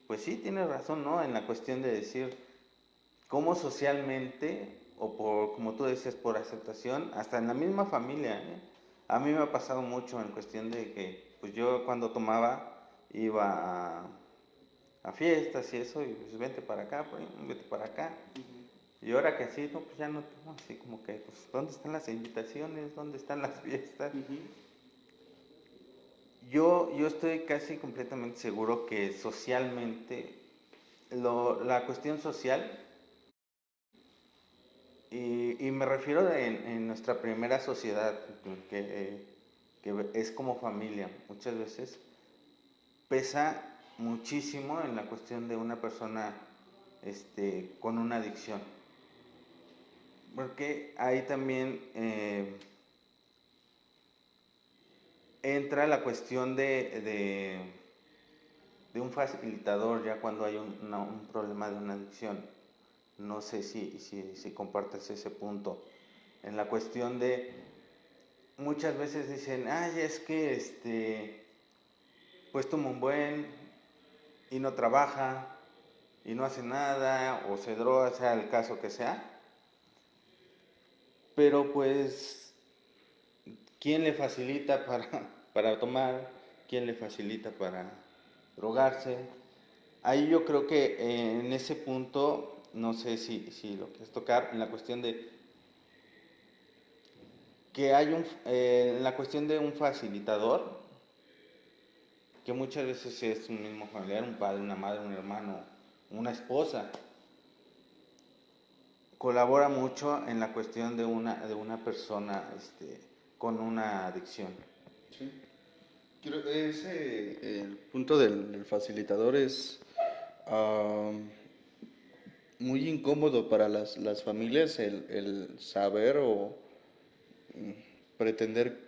D: pues sí, tiene razón, ¿no? En la cuestión de decir, cómo socialmente, o por, como tú dices, por aceptación, hasta en la misma familia, ¿eh? A mí me ha pasado mucho en cuestión de que, pues yo cuando tomaba, iba a fiestas y eso, y pues vente para acá, pues, vente para acá. Y ahora que sí, no, pues ya no tomo, así como que, pues, ¿dónde están las invitaciones? ¿Dónde están las fiestas? Yo estoy casi completamente seguro que socialmente, la cuestión social, y me refiero en nuestra primera sociedad, que es como familia, muchas veces pesa muchísimo en la cuestión de una persona con una adicción. Porque ahí también entra la cuestión de un facilitador ya cuando hay un problema de una adicción. No sé si compartes ese punto. En la cuestión de, muchas veces dicen, ay, es que pues toma un buen y no trabaja y no hace nada o se droga, sea el caso que sea. Pero pues, ¿quién le facilita para tomar? ¿Quién le facilita para drogarse? Ahí yo creo que en ese punto, no sé si lo quieres tocar, en la cuestión de que hay en la cuestión de un facilitador, que muchas veces es un mismo familiar, un padre, una madre, un hermano, una esposa, colabora mucho en la cuestión de una persona con una adicción.
C: Sí. Creo que el punto del facilitador es muy incómodo para las familias el saber o pretender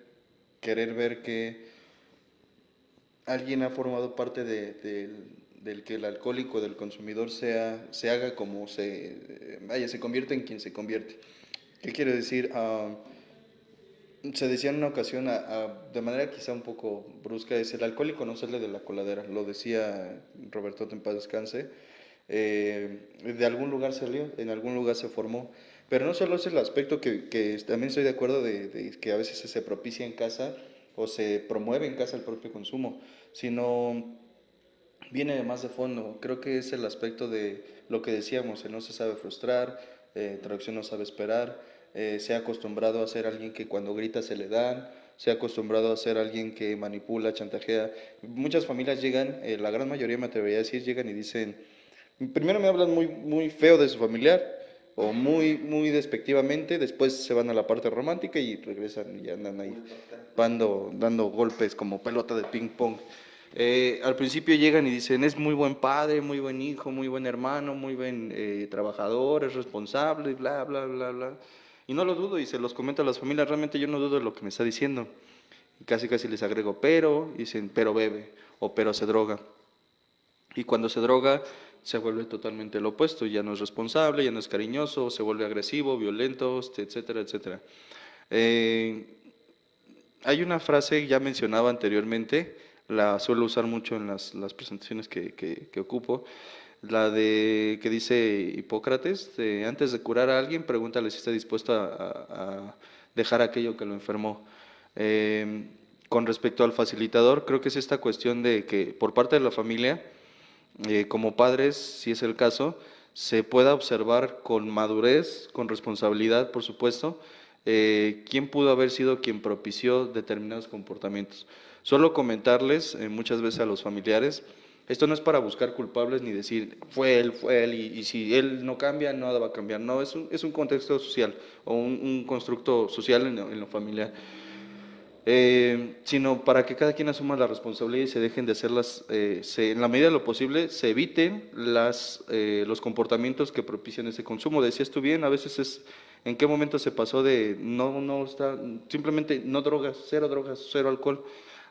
C: querer ver que alguien ha formado parte del que el alcohólico, del consumidor se haga como se convierte en quien se convierte. ¿Qué quiere decir? Se decía en una ocasión, de manera quizá un poco brusca, es el alcohólico no sale de la coladera, lo decía Roberto en paz descanse. De algún lugar salió, en algún lugar se formó, pero no solo es el aspecto que también estoy de acuerdo de que a veces se propicia en casa o se promueve en casa el propio consumo, sino viene de más de fondo. Creo que es el aspecto de lo que decíamos, el no se sabe frustrar, traducción no sabe esperar, se ha acostumbrado a ser alguien que cuando grita se le dan, se ha acostumbrado a ser alguien que manipula, chantajea. Muchas familias llegan, la gran mayoría me atrevería a decir, llegan y dicen, primero me hablan muy, muy feo de su familiar o muy, muy despectivamente, después se van a la parte romántica y regresan y andan ahí dando golpes como pelota de ping pong. Al principio llegan y dicen, es muy buen padre, muy buen hijo, muy buen hermano, muy buen trabajador, es responsable, bla. Y no lo dudo y se los comento a las familias, realmente yo no dudo de lo que me está diciendo. casi casi les agrego pero, dicen pero bebe o pero se droga. Y cuando se droga se vuelve totalmente lo opuesto, ya no es responsable, ya no es cariñoso, se vuelve agresivo, violento, etcétera, etcétera. Hay una frase ya mencionaba anteriormente, la suelo usar mucho en las presentaciones que ocupo, la de que dice Hipócrates, antes de curar a alguien, pregúntale si está dispuesto a dejar aquello que lo enfermó. Con respecto al facilitador, creo que es esta cuestión de que por parte de la familia, como padres, si es el caso, se pueda observar con madurez, con responsabilidad, por supuesto, quién pudo haber sido quien propició determinados comportamientos. Solo comentarles muchas veces a los familiares, esto no es para buscar culpables ni decir fue él, y si él no cambia, nada va a cambiar. No, es un contexto social o un constructo social en lo familiar. Sino para que cada quien asuma la responsabilidad y se dejen de hacer en la medida de lo posible, se eviten los comportamientos que propician ese consumo. Decías tú bien, a veces es en qué momento se pasó de simplemente no drogas, cero alcohol,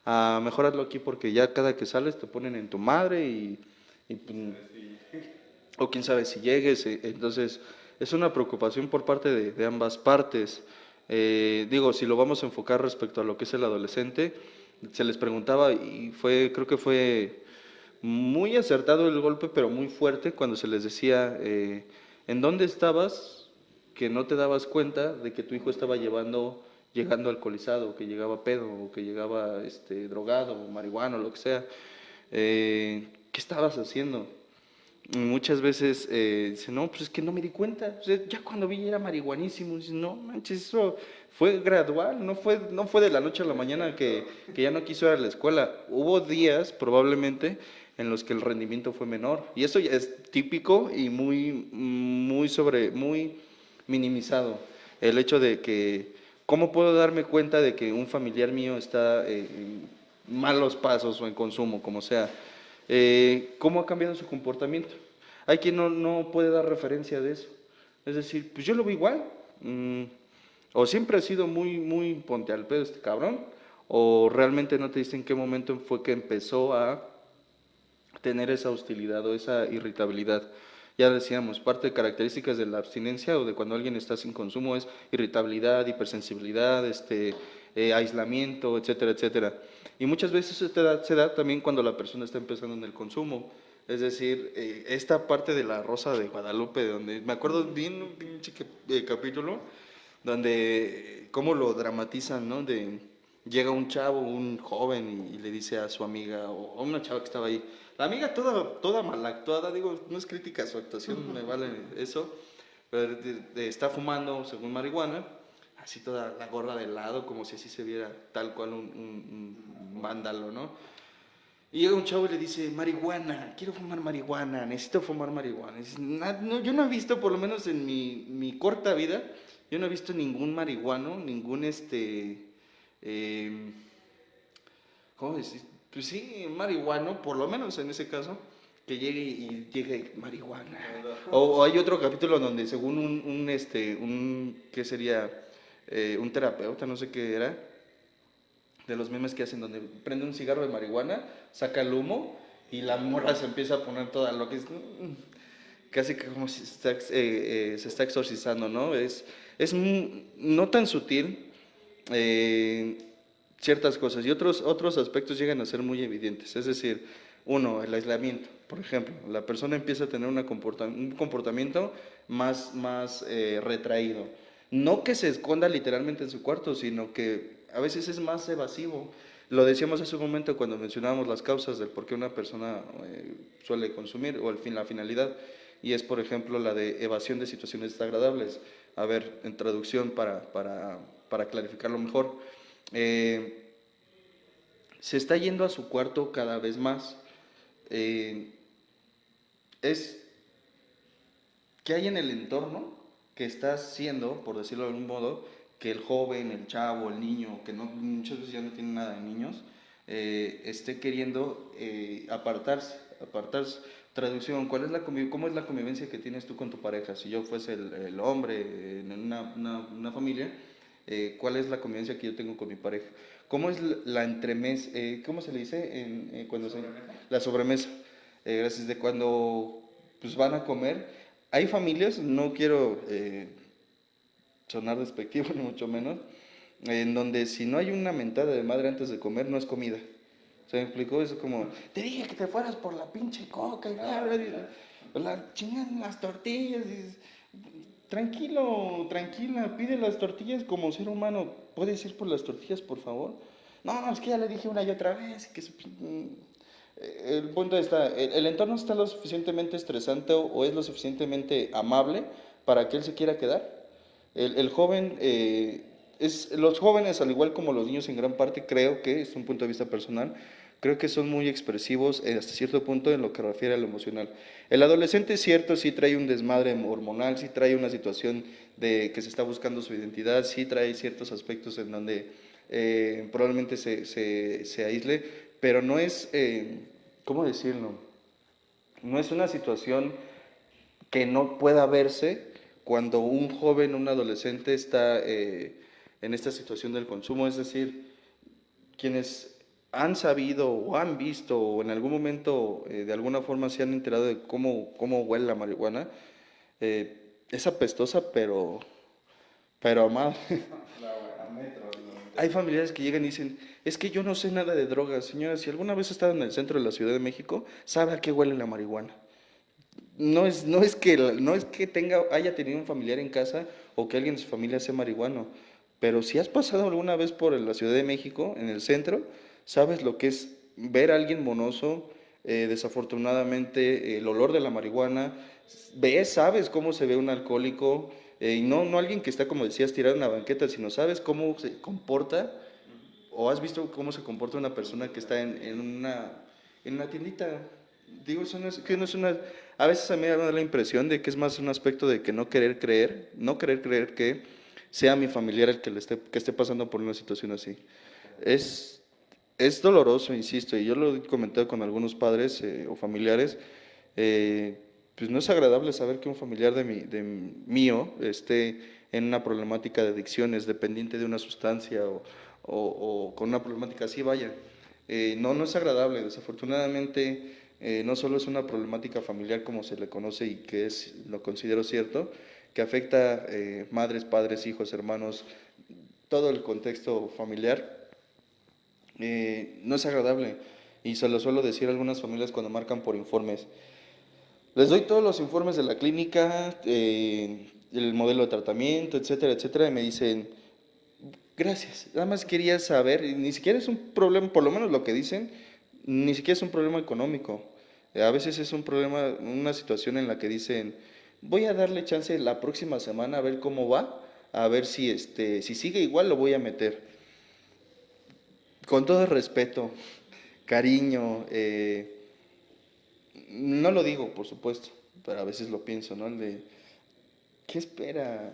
C: a mejorarlo aquí porque ya cada que sales te ponen en tu madre o quién sabe si llegues, entonces es una preocupación por parte de ambas partes. Digo, si lo vamos a enfocar respecto a lo que es el adolescente, se les preguntaba y creo que fue muy acertado el golpe, pero muy fuerte cuando se les decía, ¿en dónde estabas que no te dabas cuenta de que tu hijo estaba llegando alcoholizado, que llegaba pedo, o que llegaba drogado, o marihuano, lo que sea? ¿Qué estabas haciendo? Muchas veces dice, no, pues es que no me di cuenta, o sea, ya cuando vi era marihuanísimo, dice, no manches, eso fue gradual, no fue de la noche a la mañana que ya no quiso ir a la escuela, hubo días probablemente en los que el rendimiento fue menor, y eso ya es típico y muy minimizado, el hecho de que, ¿cómo puedo darme cuenta de que un familiar mío está en malos pasos o en consumo, como sea? ¿Cómo ha cambiado su comportamiento? Hay quien no puede dar referencia de eso. Es decir, pues yo lo veo igual. O siempre ha sido muy ponte al pedo este cabrón, o realmente no te dicen en qué momento fue que empezó a tener esa hostilidad o esa irritabilidad. Ya decíamos, parte de características de la abstinencia o de cuando alguien está sin consumo es irritabilidad, hipersensibilidad, aislamiento, etcétera, etcétera. Y muchas veces se da también cuando la persona está empezando en el consumo. Es decir, esta parte de la Rosa de Guadalupe, donde me acuerdo bien un pinche capítulo, donde cómo lo dramatizan, ¿no? Llega un chavo, un joven, y le dice a su amiga, o a una chava que estaba ahí, la amiga toda mal actuada, digo, no es crítica a su actuación, me vale eso, pero está fumando, según marihuana, así toda la gorra de lado, como si así se viera tal cual un vándalo, ¿no? Y llega un chavo y le dice, marihuana, quiero fumar marihuana, necesito fumar marihuana. Y dice, yo no he visto, por lo menos en mi corta vida, yo no he visto ningún marihuano, ¿cómo decir? Pues sí, marihuano, por lo menos en ese caso, que llegue marihuana. O hay otro capítulo donde según ¿qué sería? Un terapeuta, no sé qué era, de los memes que hacen donde prende un cigarro de marihuana, saca el humo y la morra se empieza a poner toda lo que es casi como si se está exorcizando, ¿no? Es no tan sutil ciertas cosas y otros aspectos llegan a ser muy evidentes. Es decir, uno, el aislamiento, por ejemplo, la persona empieza a tener un comportamiento más retraído. No que se esconda literalmente en su cuarto, sino que a veces es más evasivo. Lo decíamos hace un momento cuando mencionábamos las causas del por qué una persona suele consumir o la finalidad, y es por ejemplo la de evasión de situaciones desagradables. A ver, en traducción para clarificarlo mejor, se está yendo a su cuarto cada vez más. Es que hay en el entorno que está haciendo, por decirlo de algún modo, que el joven, el chavo, el niño, que muchas veces ya no tiene nada de niños, esté queriendo apartarse. Traducción, ¿cómo es la convivencia que tienes tú con tu pareja? Si yo fuese el hombre en una familia, cuál es la convivencia que yo tengo con mi pareja. ¿Cómo es la entremesa? ¿Cómo se le dice cuando la sobremesa? Gracias, de cuando pues van a comer. Hay familias, no quiero sonar despectivo ni mucho menos, en donde si no hay una mentada de madre antes de comer, no es comida. ¿Se me explicó? Es como, te dije que te fueras por la pinche coca y bla, bla, bla, la chingan las tortillas. Tranquilo, tranquila, pide las tortillas como ser humano. ¿Puedes ir por las tortillas, por favor? No, es que ya le dije una y otra vez. El punto está, el entorno está lo suficientemente estresante o es lo suficientemente amable para que él se quiera quedar. El joven, los jóvenes, al igual como los niños en gran parte, creo que, es un punto de vista personal, creo que son muy expresivos hasta cierto punto en lo que refiere a lo emocional. El adolescente, es cierto, sí trae un desmadre hormonal, sí trae una situación de que se está buscando su identidad, sí trae ciertos aspectos en donde probablemente se aísle, pero no es, ¿cómo decirlo? No es una situación que no pueda verse cuando un joven, un adolescente está en esta situación del consumo, es decir, quienes han sabido o han visto o en algún momento de alguna forma se han enterado de cómo huele la marihuana, es apestosa pero amada. Hay familiares que llegan y dicen, es que yo no sé nada de drogas. Señora, si alguna vez ha estado en el centro de la Ciudad de México, sabe a qué huele la marihuana. No es que haya tenido un familiar en casa o que alguien de su familia sea marihuano, pero si has pasado alguna vez por la Ciudad de México, en el centro, sabes lo que es ver a alguien monoso, desafortunadamente el olor de la marihuana, sabes cómo se ve un alcohólico, y no alguien que está, como decías, tirado en la banqueta, sino sabes cómo se comporta, o has visto cómo se comporta una persona que está en una tiendita. Digo, que no es una. A veces a mí me da la impresión de que es más un aspecto de que no querer creer que sea mi familiar el que esté pasando por una situación así. Es doloroso, insisto, y yo lo he comentado con algunos padres o familiares. Pues no es agradable saber que un familiar mío esté en una problemática de adicciones, dependiente de una sustancia o con una problemática así, vaya. No es agradable, desafortunadamente. No solo es una problemática familiar como se le conoce y que lo considero cierto, que afecta madres, padres, hijos, hermanos, todo el contexto familiar. No es agradable y se lo suelo decir a algunas familias cuando marcan por informes. Les doy todos los informes de la clínica, el modelo de tratamiento, etcétera, etcétera, y me dicen, gracias, nada más quería saber, y ni siquiera es un problema, por lo menos lo que dicen, ni siquiera es un problema económico. A veces es un problema, una situación en la que dicen, voy a darle chance la próxima semana a ver cómo va, a ver si sigue igual lo voy a meter. Con todo respeto, cariño, no lo digo, por supuesto, pero a veces lo pienso, ¿no? ¿Qué espera?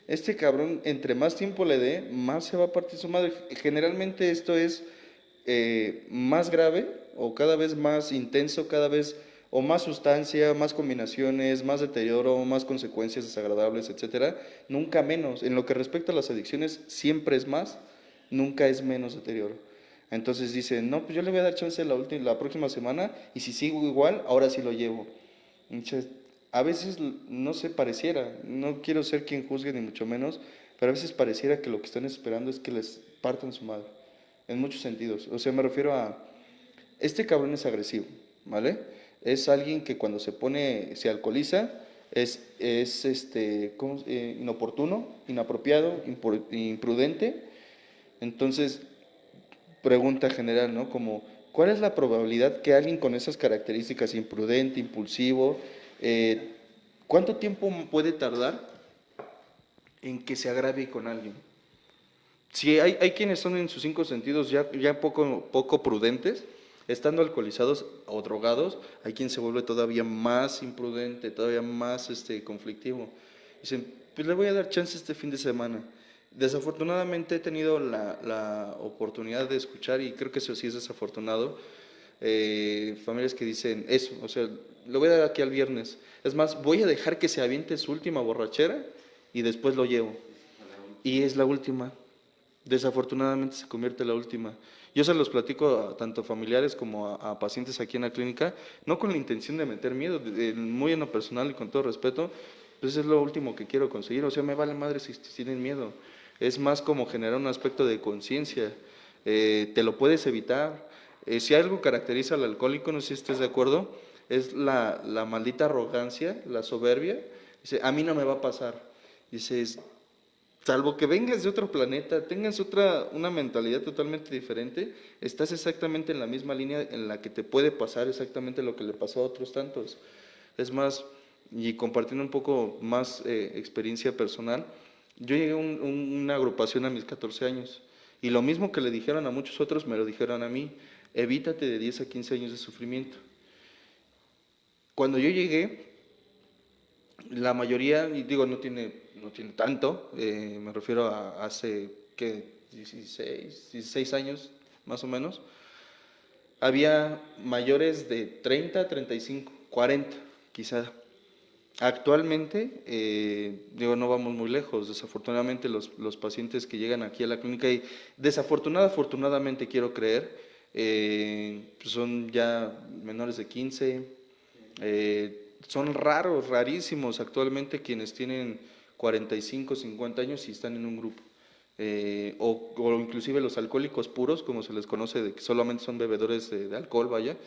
C: Este cabrón, entre más tiempo le dé, más se va a partir su madre. Generalmente esto es más grave o cada vez más intenso, cada vez o más sustancia, más combinaciones, más deterioro, más consecuencias desagradables, etcétera. Nunca menos. En lo que respecta a las adicciones, siempre es más, nunca es menos deterioro. Entonces dicen, no, pues yo le voy a dar chance la próxima semana y si sigo igual, ahora sí lo llevo. Entonces, a veces, no sé, pareciera, no quiero ser quien juzgue ni mucho menos, pero a veces pareciera que lo que están esperando es que les partan su madre, en muchos sentidos. O sea, me refiero a, este cabrón es agresivo, ¿vale? Es alguien que cuando se alcoholiza, es inoportuno, inapropiado, imprudente. Entonces, pregunta general, ¿no? Como, ¿cuál es la probabilidad que alguien con esas características, imprudente, impulsivo, cuánto tiempo puede tardar en que se agravie con alguien? Si hay quienes son en sus 5 sentidos ya poco prudentes, estando alcoholizados o drogados, hay quien se vuelve todavía más imprudente, todavía más conflictivo. Dicen, pues le voy a dar chance este fin de semana. Desafortunadamente he tenido la oportunidad de escuchar, y creo que eso sí es desafortunado, familias que dicen eso, o sea, lo voy a dar aquí al viernes. Es más, voy a dejar que se aviente su última borrachera y después lo llevo. y es la última. Desafortunadamente se convierte en la última. Yo se los platico a tanto familiares como a pacientes aquí en la clínica, no con la intención de meter miedo, muy en lo personal y con todo respeto, pues es lo último que quiero conseguir. O sea, me vale madre si tienen miedo. Es más como generar un aspecto de conciencia. Te lo puedes evitar. Si algo caracteriza al alcohólico, no sé si estés de acuerdo, es la maldita arrogancia, la soberbia. Dice, a mí no me va a pasar. Dices, salvo que vengas de otro planeta, tengas una mentalidad totalmente diferente, estás exactamente en la misma línea en la que te puede pasar exactamente lo que le pasó a otros tantos. Es más, y compartiendo un poco más experiencia personal, yo llegué a una agrupación a mis 14 años y lo mismo que le dijeron a muchos otros me lo dijeron a mí, evítate de 10 a 15 años de sufrimiento. Cuando yo llegué, la mayoría, y digo, no tiene tanto, me refiero a hace, ¿qué? 16 años, más o menos, había mayores de 30, 35, 40, quizá. Actualmente, digo, no vamos muy lejos, desafortunadamente los pacientes que llegan aquí a la clínica, y afortunadamente quiero creer, pues son ya menores de 15, son rarísimos actualmente quienes tienen 45, 50 años y están en un grupo. O inclusive los alcohólicos puros, como se les conoce, de que solamente son bebedores de alcohol, vaya,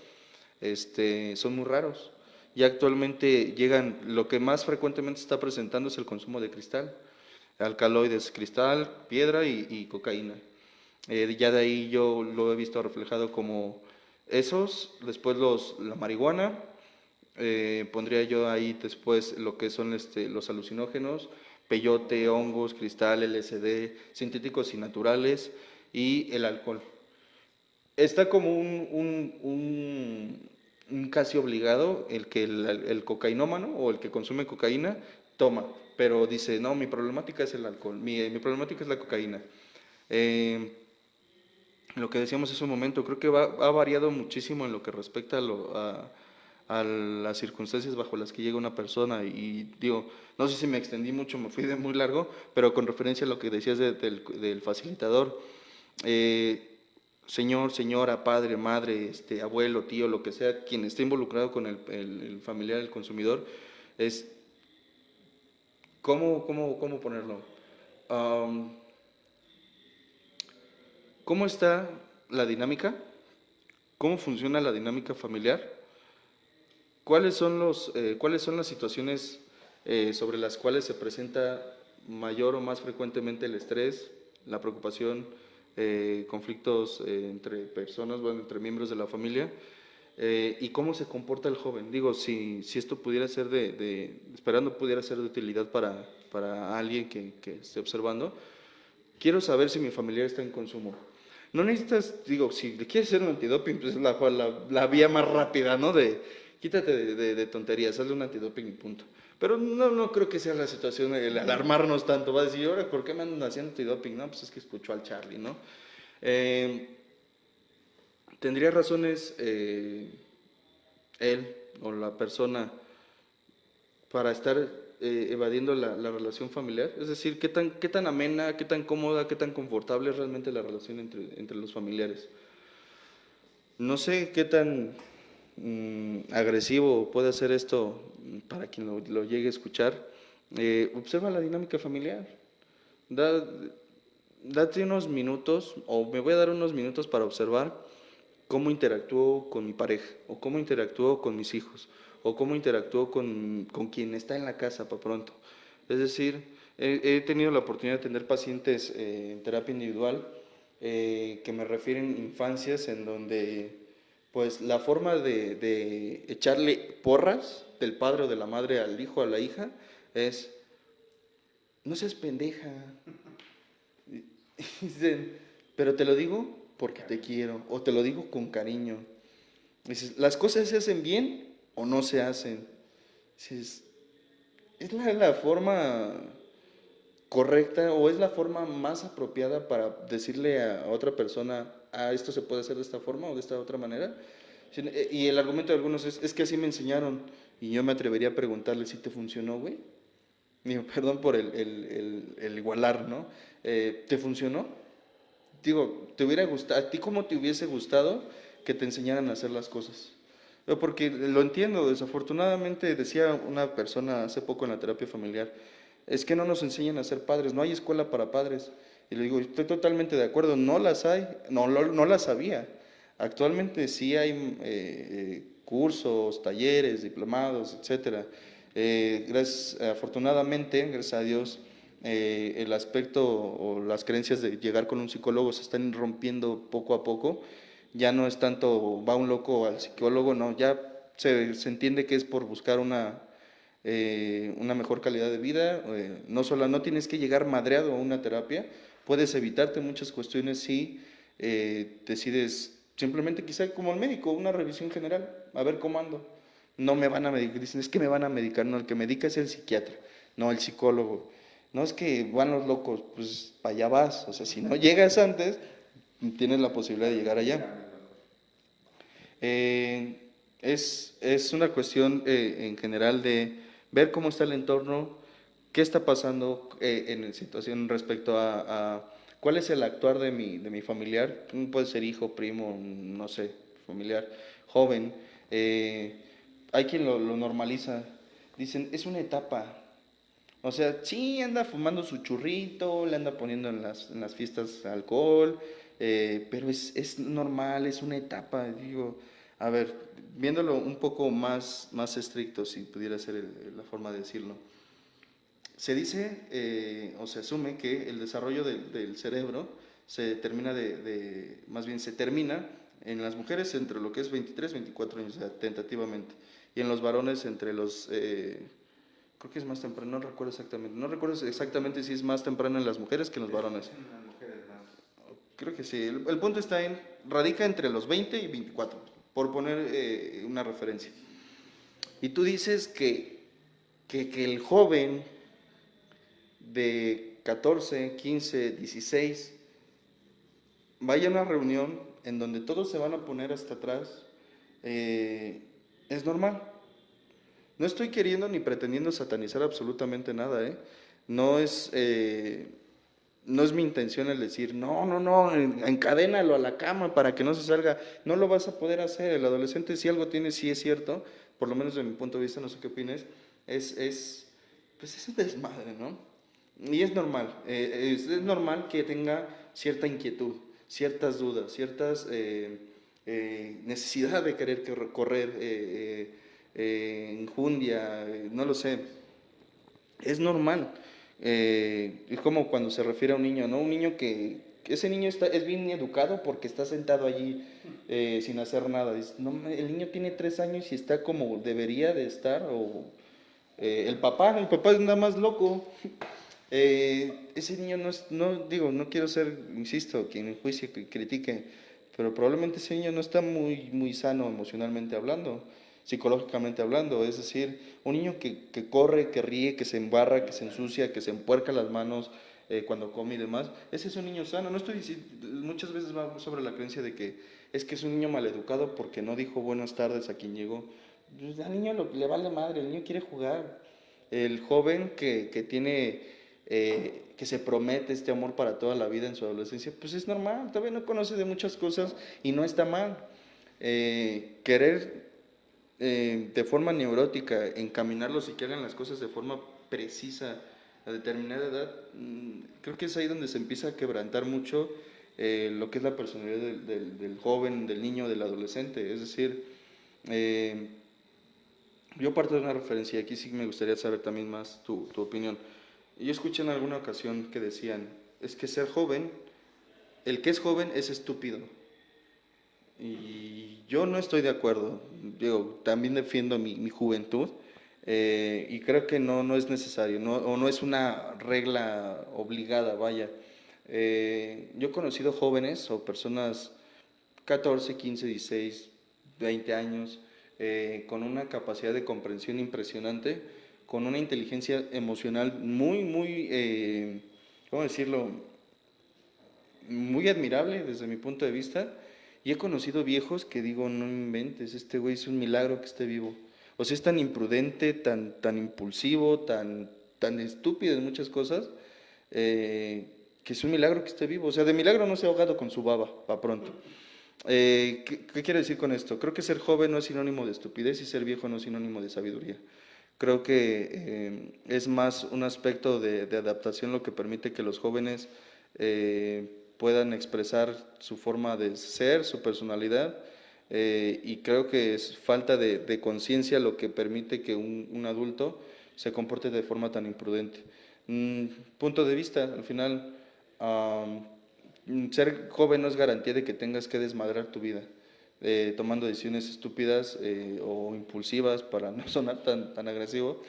C: son muy raros. Y actualmente llegan, lo que más frecuentemente se está presentando es el consumo de cristal, alcaloides, cristal, piedra y cocaína. Ya de ahí yo lo he visto reflejado como esos, después la marihuana, pondría yo ahí después lo que son los alucinógenos, peyote, hongos, cristal, LSD, sintéticos y naturales, y el alcohol. Está como un casi obligado el que el cocainómano o el que consume cocaína toma, pero dice, no, mi problemática es el alcohol, mi problemática es la cocaína. Lo que decíamos hace un momento, creo que ha variado muchísimo en lo que respecta a las circunstancias bajo las que llega una persona, y digo, no sé si me extendí mucho, me fui de muy largo, pero con referencia a lo que decías del facilitador, señor, señora, padre, madre, abuelo, tío, lo que sea, quien esté involucrado con el familiar, el consumidor, es, ¿cómo ponerlo? ¿Cómo está la dinámica? ¿Cómo funciona la dinámica familiar? ¿Cuáles son las situaciones sobre las cuales se presenta mayor o más frecuentemente el estrés, la preocupación, conflictos entre personas, bueno, entre miembros de la familia? ¿Y cómo se comporta el joven? Digo, si esto pudiera ser esperando pudiera ser de utilidad para alguien que esté observando, quiero saber si mi familiar está en consumo. No necesitas, digo, si le quieres hacer un antidoping, pues es la vía más rápida, ¿no? Quítate de tonterías, hazle un antidoping y punto. Pero no creo que sea la situación el alarmarnos tanto. Va a decir, ahora, ¿por qué me andan haciendo antidoping? No, pues es que escuchó al Charlie, ¿no? ¿Tendría razones él o la persona para estar evadiendo la relación familiar? Es decir, ¿qué tan amena, qué tan cómoda, qué tan confortable es realmente la relación entre los familiares? No sé qué tan agresivo puede ser esto para quien lo llegue a escuchar. Observa la dinámica familiar. Date unos minutos, o me voy a dar unos minutos para observar cómo interactúo con mi pareja, o cómo interactúo con mis hijos, o cómo interactúo con quien está en la casa para pronto. Es decir, he tenido la oportunidad de tener pacientes en terapia individual que me refieren infancias en donde pues la forma de echarle porras del padre o de la madre al hijo o a la hija es, no seas pendeja. Dicen, pero te lo digo porque te quiero, o te lo digo con cariño. Dices, ¿las cosas se hacen bien o no se hacen? Dices, ¿es la forma correcta o es la forma más apropiada para decirle a otra persona, esto se puede hacer de esta forma o de esta otra manera? Y el argumento de algunos es que así me enseñaron, y yo me atrevería a preguntarle si te funcionó, güey. Digo, perdón por el igualar, ¿no? ¿Te funcionó? Digo, ¿te hubiera gustado, a ti cómo te hubiese gustado que te enseñaran a hacer las cosas? Porque lo entiendo, desafortunadamente decía una persona hace poco en la terapia familiar, es que no nos enseñan a ser padres, no hay escuela para padres. Y le digo, estoy totalmente de acuerdo, no las hay, no las había. Actualmente sí hay cursos, talleres, diplomados, etcétera. Afortunadamente, gracias a Dios, el aspecto o las creencias de llegar con un psicólogo se están rompiendo poco a poco. Ya no es tanto va un loco al psicólogo, no, ya se entiende que es por buscar una mejor calidad de vida. No tienes que llegar madreado a una terapia, puedes evitarte muchas cuestiones si decides simplemente quizá como el médico, una revisión general, a ver cómo ando. No me van a medicar, dicen, es que me van a medicar, no, el que medica es el psiquiatra, no el psicólogo. No es que van los locos, pues para allá vas, o sea, si no llegas antes, tienes la posibilidad de llegar allá. Es una cuestión en general de ver cómo está el entorno, qué está pasando en la situación respecto a cuál es el actuar de mi familiar, puede ser hijo, primo, no sé, familiar, joven. Hay quien lo normaliza, dicen, es una etapa. O sea, sí anda fumando su churrito, le anda poniendo en las fiestas alcohol, pero es normal, es una etapa. Digo, a ver, viéndolo un poco más estricto, si pudiera ser la forma de decirlo. Se dice o se asume que el desarrollo del cerebro se termina más bien se termina en las mujeres entre lo que es 23, 24 años, o sea, tentativamente, y en los varones entre los creo que es más temprano, no recuerdo exactamente si es más temprano en las mujeres que en los varones. Creo que sí, el punto radica entre los 20 y 24, por poner una referencia. Y tú dices que el joven de 14, 15, 16 vaya a una reunión en donde todos se van a poner hasta atrás, es normal. No estoy queriendo ni pretendiendo satanizar absolutamente nada, ¿eh? No es, no es mi intención el decir, no, encadénalo a la cama para que no se salga. No lo vas a poder hacer. El adolescente, si algo tiene, sí es cierto, por lo menos de mi punto de vista, no sé qué opines, pues es un desmadre, ¿no? Y es normal, es normal que tenga cierta inquietud, ciertas dudas, ciertas necesidad de querer correr, injundia, no lo sé, es normal. Es como cuando se refiere a un niño, ¿no? Un niño que ese niño es bien educado porque está sentado allí sin hacer nada. Dice, no, el niño tiene 3 años y está como debería de estar, o el papá es nada más loco. Ese niño no quiero ser, insisto, quien en juicio que critique, pero probablemente ese niño no está muy sano emocionalmente hablando, psicológicamente hablando. Es decir, un niño que corre, que ríe, que se embarra, que se ensucia, que se empuerca las manos cuando come y demás, ese es un niño sano. No estoy diciendo, muchas veces va sobre la creencia de que es un niño maleducado porque no dijo buenas tardes a quien llegó. Pues al niño le vale madre, el niño quiere jugar. El joven que tiene que se promete este amor para toda la vida en su adolescencia, pues es normal, todavía no conoce de muchas cosas y no está mal. Querer de forma neurótica encaminarlos y que hagan las cosas de forma precisa a determinada edad, creo que es ahí donde se empieza a quebrantar mucho lo que es la personalidad del joven, del niño, del adolescente. Es decir, yo parto de una referencia, aquí sí me gustaría saber también más tu opinión. Yo escuché en alguna ocasión que decían, es que ser joven, el que es joven es estúpido. Y yo no estoy de acuerdo. Digo, también defiendo mi juventud y creo que no es necesario, o no es una regla obligada, vaya. Yo he conocido jóvenes o personas 14, 15, 16, 20 años con una capacidad de comprensión impresionante, con una inteligencia emocional muy, ¿cómo decirlo? Muy admirable desde mi punto de vista. Y he conocido viejos que digo, no inventes, este güey es un milagro que esté vivo. O sea, es tan imprudente, tan impulsivo, tan tan estúpido en muchas cosas, que es un milagro que esté vivo. O sea, de milagro no se ha ahogado con su baba, pa' pronto. ¿Qué quiero decir con esto? Creo que ser joven no es sinónimo de estupidez y ser viejo no es sinónimo de sabiduría. Creo que es más un aspecto de adaptación lo que permite que los jóvenes puedan expresar su forma de ser, su personalidad, y creo que es falta de conciencia lo que permite que un adulto se comporte de forma tan imprudente. Punto de vista, al final, ser joven no es garantía de que tengas que desmadrar tu vida, tomando decisiones estúpidas o impulsivas para no sonar tan agresivo.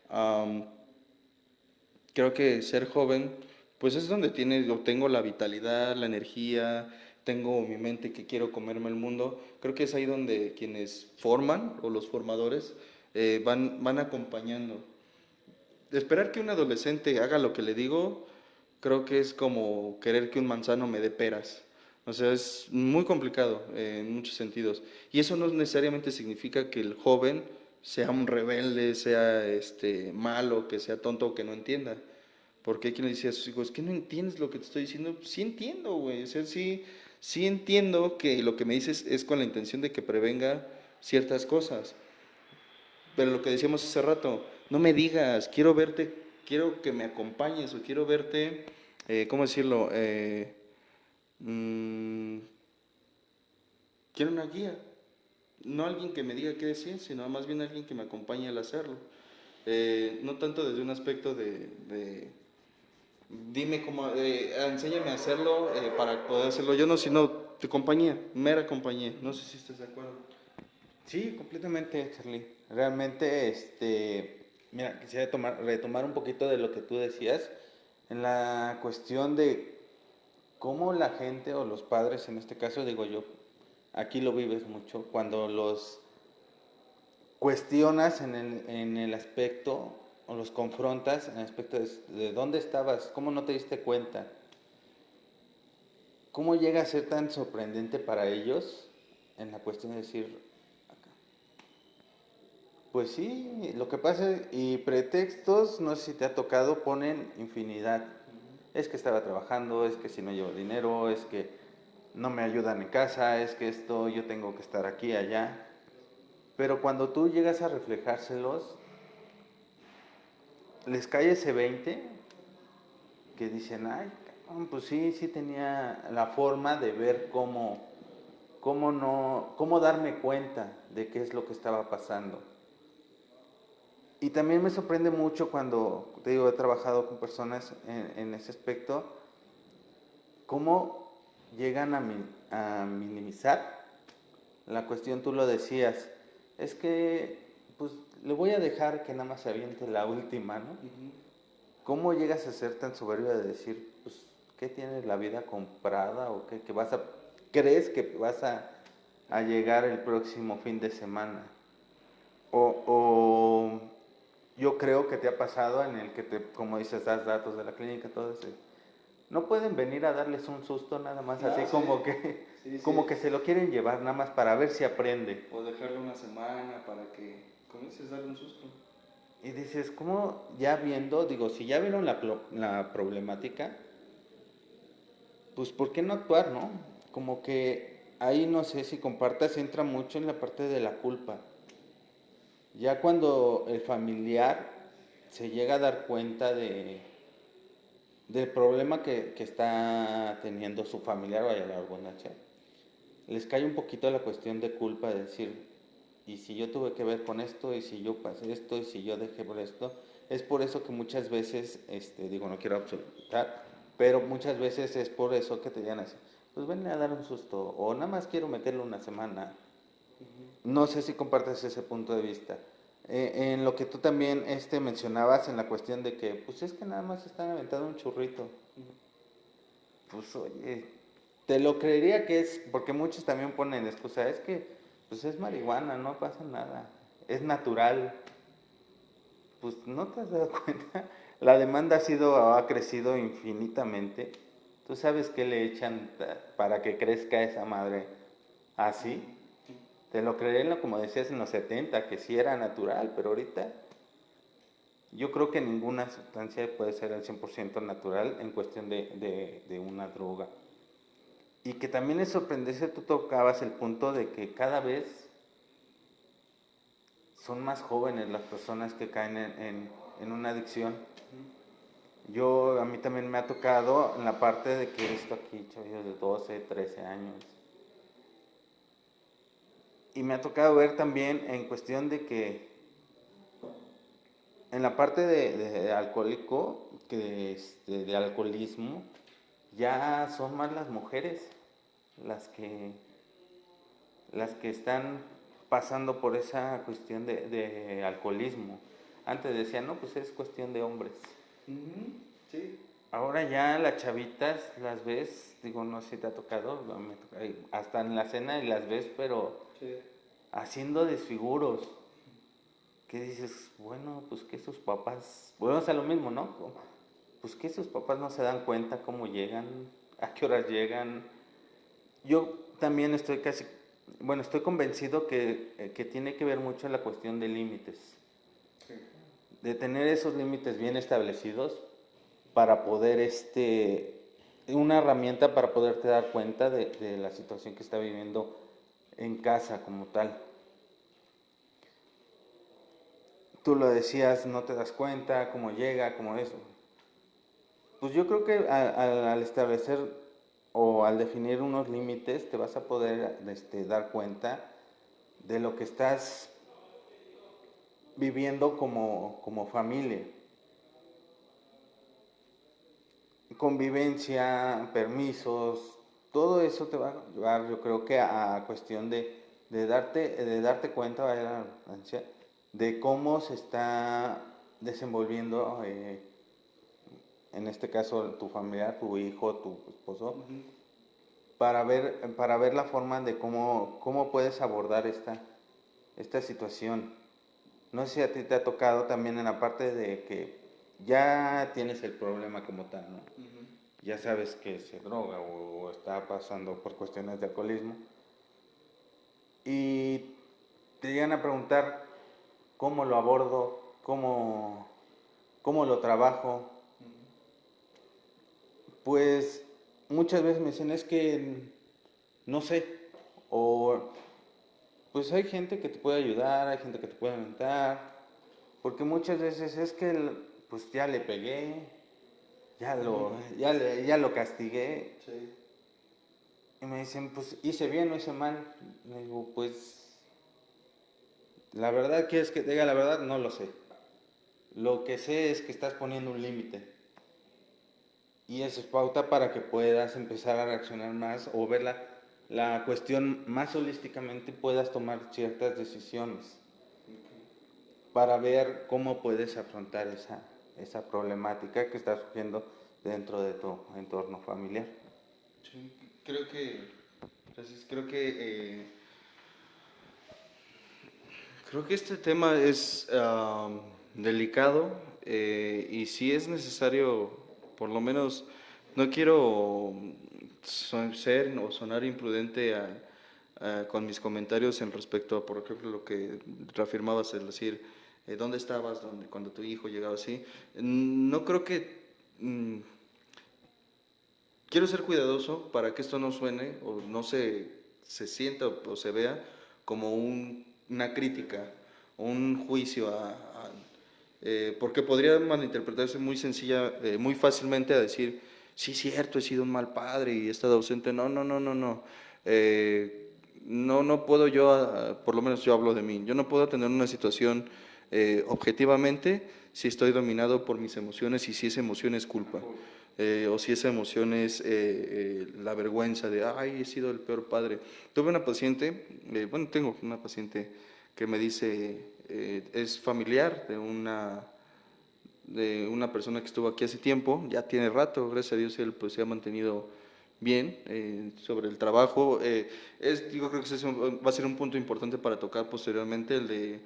C: Am, Creo que ser joven, pues es donde tengo la vitalidad, la energía, tengo mi mente que quiero comerme el mundo. Creo que es ahí donde quienes forman o los formadores van acompañando. Esperar que un adolescente haga lo que le digo, creo que es como querer que un manzano me dé peras. O sea, es muy complicado en muchos sentidos. Y eso no necesariamente significa que el joven sea un rebelde, sea malo, que sea tonto o que no entienda. Porque hay quien le dice a sus hijos, ¿que no entiendes lo que te estoy diciendo? Sí entiendo, güey. O sea, sí entiendo que lo que me dices es con la intención de que prevenga ciertas cosas. Pero lo que decíamos hace rato, no me digas, quiero verte, quiero que me acompañes o quiero verte, ¿cómo decirlo? Mm, Quiero una guía, no alguien que me diga qué decir, sino más bien alguien que me acompañe al hacerlo. No tanto desde un aspecto de dime cómo, enséñame a hacerlo para poder hacerlo yo, no, sino de compañía, mera compañía. No sé si estás de acuerdo.
D: Sí, completamente, Charlie. Realmente, mira, quisiera retomar un poquito de lo que tú decías en la cuestión de cómo la gente o los padres, en este caso digo yo, aquí lo vives mucho, cuando los cuestionas en el aspecto o los confrontas en el aspecto de dónde estabas, cómo no te diste cuenta, cómo llega a ser tan sorprendente para ellos en la cuestión de decir, pues sí, lo que pasa, y pretextos, no sé si te ha tocado, ponen infinidad. Es que estaba trabajando, es que si no llevo dinero, es que no me ayudan en casa, es que esto, yo tengo que estar aquí, allá. Pero cuando tú llegas a reflejárselos, les cae ese 20 que dicen, ay, cabrón, pues sí, sí tenía la forma de ver cómo darme cuenta de qué es lo que estaba pasando. Y también me sorprende mucho cuando, te digo, he trabajado con personas en ese aspecto, cómo llegan a minimizar la cuestión. Tú lo decías, es que, pues, le voy a dejar que nada más se aviente la última, ¿no? ¿Cómo llegas a ser tan soberbio de decir, pues, ¿qué tienes la vida comprada o qué crees que vas a llegar el próximo fin de semana? O yo creo que te ha pasado en el que como dices, das datos de la clínica, todo eso. No pueden venir a darles un susto nada más, así
C: sí.
D: como que como que se lo quieren llevar nada más para ver si aprende.
C: O dejarlo una semana para que, ¿cómo dices? Darle un susto.
D: Y dices, ¿cómo ya viendo? Digo, si ya vieron la problemática, pues ¿por qué no actuar, no? Como que ahí no sé si compartas, entra mucho en la parte de la culpa. Ya cuando el familiar se llega a dar cuenta del problema que está teniendo su familiar, vaya la redundancia, les cae un poquito la cuestión de culpa de decir, y si yo tuve que ver con esto, y si yo pasé esto, y si yo dejé por esto. Es por eso que muchas veces, digo, no quiero absolutar, pero muchas veces es por eso que te llegan así, pues ven a dar un susto, o nada más quiero meterle una semana. No sé si compartes ese punto de vista. En lo que tú también mencionabas en la cuestión de que, pues es que nada más están aventando un churrito. Pues oye, te lo creería que es, porque muchos también ponen excusa, es que pues es marihuana, no pasa nada, es natural. Pues no te has dado cuenta, la demanda ha crecido infinitamente. ¿Tú sabes qué le echan para que crezca esa madre así? Te lo creería, como decías, en los 70, que sí era natural, pero ahorita Yo creo que ninguna sustancia puede ser al 100% natural en cuestión de una droga. Y que también es sorprendente, tú tocabas el punto de que cada vez son más jóvenes las personas que caen en una adicción. A mí también me ha tocado en la parte de que he visto aquí chavillos de 12, 13 años. Y me ha tocado ver también en cuestión de que en la parte de alcohólico, de alcoholismo, ya son más las mujeres las que, las que están pasando por esa cuestión de alcoholismo. Antes decían, no, pues es cuestión de hombres.
C: Sí.
D: Ahora ya las chavitas las ves, digo, no sé si te ha tocado, hasta en la cena y las ves, pero
C: Sí.
D: haciendo desfiguros. ¿Qué dices? Bueno, pues que sus papás, volvemos a lo mismo, ¿no? Pues que sus papás no se dan cuenta cómo llegan, a qué horas llegan. Yo también estoy convencido que tiene que ver mucho la cuestión de límites.
C: Sí.
D: De tener esos límites bien establecidos para poder, una herramienta para poderte dar cuenta de la situación que está viviendo en casa como tal. Tú lo decías, no te das cuenta, cómo llega, cómo eso. Pues yo creo que al establecer o al definir unos límites te vas a poder dar cuenta de lo que estás viviendo como familia. Convivencia, permisos, todo eso te va a llevar, yo creo que a cuestión de darte cuenta, vaya la redundancia, de cómo se está desenvolviendo, en este caso tu familiar, tu hijo, tu esposo, para ver la forma de cómo puedes abordar esta situación. No sé si a ti te ha tocado también en la parte de que ya tienes el problema como tal, ¿no? Ya sabes que se droga o está pasando por cuestiones de alcoholismo y te llegan a preguntar cómo lo abordo, cómo lo trabajo. Pues muchas veces me dicen, es que no sé, o pues hay gente que te puede ayudar, hay gente que te puede orientar, porque muchas veces es que pues ya le pegué, ya lo castigué.
C: Sí.
D: Y me dicen, pues hice bien o hice mal. Le digo, pues la verdad, ¿quieres que te diga la verdad? No lo sé. Lo que sé es que estás poniendo un límite. Y eso es pauta para que puedas empezar a reaccionar más o ver la cuestión más holísticamente y puedas tomar ciertas decisiones para ver cómo puedes afrontar esa problemática que está surgiendo dentro de tu entorno familiar.
C: Sí, creo que, gracias, creo que este tema es delicado y sí es necesario, por lo menos, no quiero ser o sonar imprudente con mis comentarios en respecto a, por ejemplo, lo que reafirmabas, es decir, ¿dónde estabas cuando tu hijo llegaba así? No creo que... quiero ser cuidadoso para que esto no suene o no se sienta o se vea como una crítica o un juicio porque podría malinterpretarse muy sencilla, muy fácilmente a decir, sí, cierto, he sido un mal padre y he estado ausente. No, no, no, no, no. No puedo yo, por lo menos yo hablo de mí, yo no puedo tener una situación objetivamente si estoy dominado por mis emociones y si esa emoción es culpa. O si esa emoción es la vergüenza de, ay, he sido el peor padre. Tuve una paciente, tengo una paciente que me dice, es familiar de una persona que estuvo aquí hace tiempo, ya tiene rato, gracias a Dios él pues se ha mantenido bien sobre el trabajo. Yo creo que ese va a ser un punto importante para tocar posteriormente, el de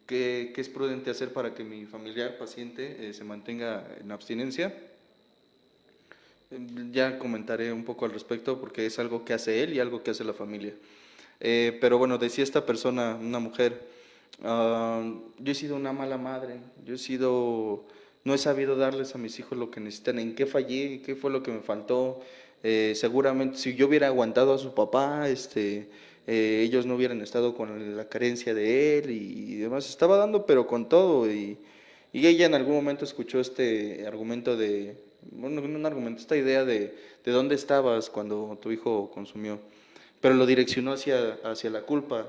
C: qué es prudente hacer para que mi familiar paciente se mantenga en abstinencia. Ya comentaré un poco al respecto porque es algo que hace él y algo que hace la familia. Pero bueno, decía esta persona, una mujer, Yo he sido una mala madre, no he sabido darles a mis hijos lo que necesitan. ¿En qué fallé? ¿Qué fue lo que me faltó? Seguramente si yo hubiera aguantado a su papá, ellos no hubieran estado con la carencia de él y demás. Estaba dando, pero con todo. Y ella en algún momento escuchó este argumento bueno, no un argumento, esta idea de dónde estabas cuando tu hijo consumió, pero lo direccionó hacia la culpa.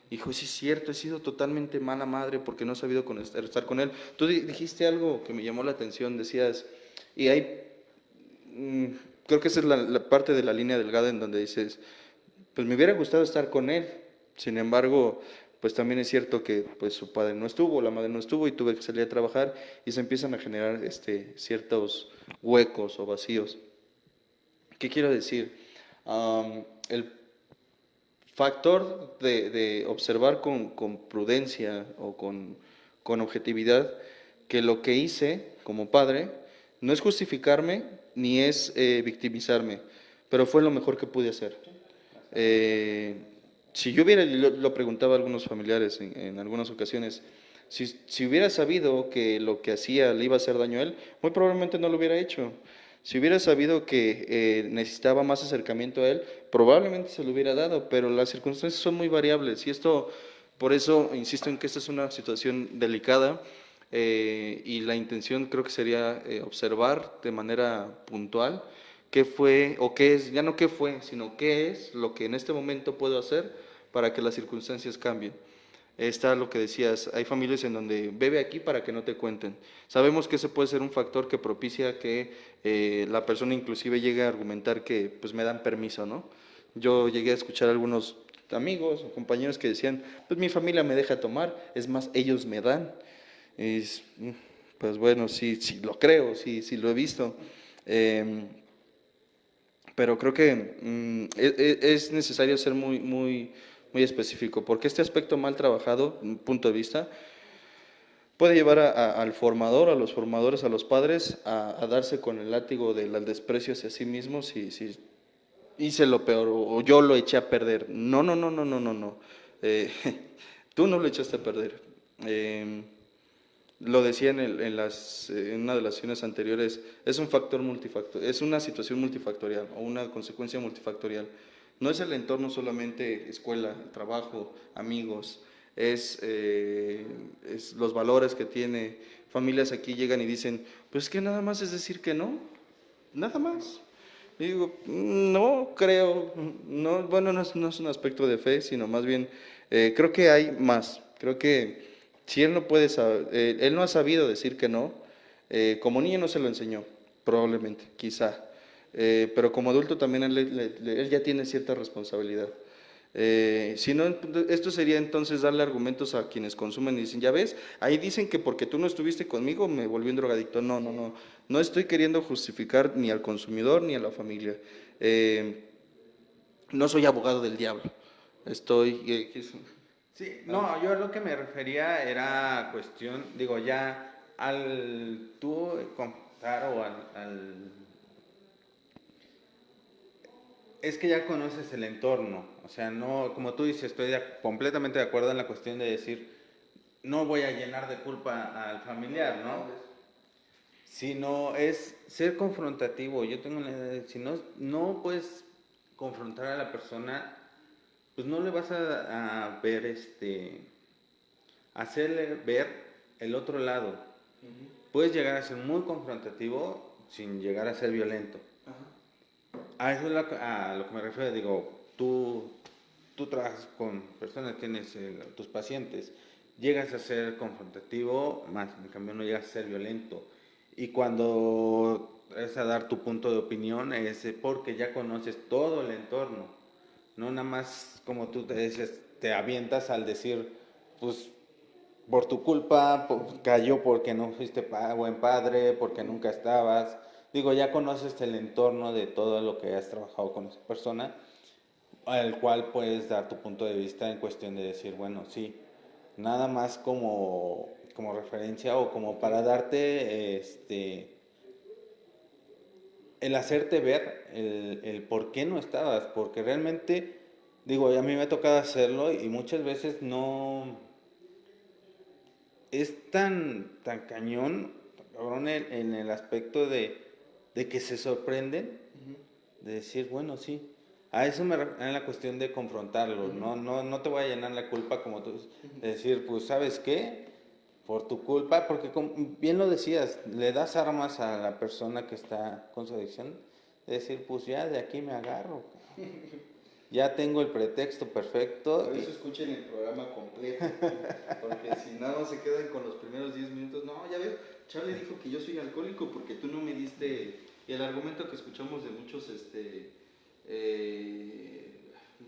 C: Dijo, sí es cierto, he sido totalmente mala madre porque no he sabido estar con él. Tú dijiste algo que me llamó la atención, decías, y mm, creo que esa es la parte de la línea delgada en donde dices, pues me hubiera gustado estar con él, sin embargo, pues también es cierto que pues su padre no estuvo, la madre no estuvo y tuve que salir a trabajar y se empiezan a generar ciertos huecos o vacíos. ¿Qué quiero decir? El factor de observar con prudencia o con objetividad que lo que hice como padre no es justificarme ni es victimizarme, pero fue lo mejor que pude hacer. Eh, si yo hubiera, lo preguntaba a algunos familiares en algunas ocasiones, si hubiera sabido que lo que hacía le iba a hacer daño a él, muy probablemente no lo hubiera hecho. Si hubiera sabido que necesitaba más acercamiento a él, probablemente se lo hubiera dado, pero las circunstancias son muy variables y por eso insisto en que esta es una situación delicada y la intención creo que sería observar de manera puntual qué fue o qué es, ya no qué fue, sino qué es lo que en este momento puedo hacer para que las circunstancias cambien. Está lo que decías, hay familias en donde bebe aquí para que no te cuenten. Sabemos que ese puede ser un factor que propicia que la persona inclusive llegue a argumentar que pues me dan permiso, ¿no? Yo llegué a escuchar a algunos amigos o compañeros que decían, pues mi familia me deja tomar, es más, ellos me dan. Pues bueno, sí, sí lo creo, sí, sí lo he visto. Pero creo que es necesario ser muy específico, porque este aspecto mal trabajado, punto de vista, puede llevar al formador, a los formadores, a los padres, a darse con el látigo del desprecio hacia sí mismos si hice lo peor o yo lo eché a perder. No, no, no, no, no, no, no. Eh, tú no lo echaste a perder. Eh, lo decía en una de las sesiones anteriores, es un factor multifactorial, es una situación multifactorial o una consecuencia multifactorial. No es el entorno solamente escuela, trabajo, amigos, es los valores que tiene. Familias aquí llegan y dicen, pues que nada más es decir que no, nada más. Y digo, no creo, no, bueno, no es un aspecto de fe, sino más bien, creo que hay más. Creo que si él no puede saber, él no ha sabido decir que no, como niño no se lo enseñó, probablemente, quizá. Pero como adulto también él ya tiene cierta responsabilidad. Si no, esto sería entonces darle argumentos a quienes consumen y dicen, ya ves, ahí dicen que porque tú no estuviste conmigo me volví un drogadicto. No, no, no, no estoy queriendo justificar ni al consumidor ni a la familia. No soy abogado del diablo. Estoy...
D: Sí, no, yo lo que me refería era cuestión, digo, ya al tú contar o es que ya conoces el entorno, o sea, no, como tú dices, estoy completamente de acuerdo en la cuestión de decir, no voy a llenar de culpa al familiar, ¿no? Sino es ser confrontativo. Yo tengo la idea de, si no puedes confrontar a la persona, pues no le vas a ver, hacerle ver el otro lado. Puedes llegar a ser muy confrontativo sin llegar a ser violento. A eso es a lo que me refiero. Digo, tú trabajas con personas, tienes tus pacientes, llegas a ser confrontativo, más en cambio no llegas a ser violento. Y cuando es a dar tu punto de opinión es porque ya conoces todo el entorno. No nada más como tú te dices, te avientas al decir, pues por tu culpa cayó porque no fuiste buen padre, porque nunca estabas. Digo, ya conoces el entorno de todo lo que has trabajado con esa persona, al cual puedes dar tu punto de vista en cuestión de decir, bueno, sí, nada más como referencia o como para darte el hacerte ver el por qué no estabas, porque realmente, digo, a mí me ha tocado hacerlo y muchas veces no es tan cañón, tan cabrón en el aspecto de que se sorprenden, de decir, bueno, sí. A eso me refiero en la cuestión de confrontarlo, no te voy a llenar la culpa como tú, de decir, pues, ¿sabes qué? Por tu culpa, porque como bien lo decías, le das armas a la persona que está con su adicción, de decir, pues ya de aquí me agarro. Ya tengo el pretexto perfecto.
C: Por eso escuchen el programa completo, porque si nada más se quedan con los primeros 10 minutos, no, ya ves, Charlie dijo que yo soy alcohólico porque tú no me diste, y el argumento que escuchamos de muchos,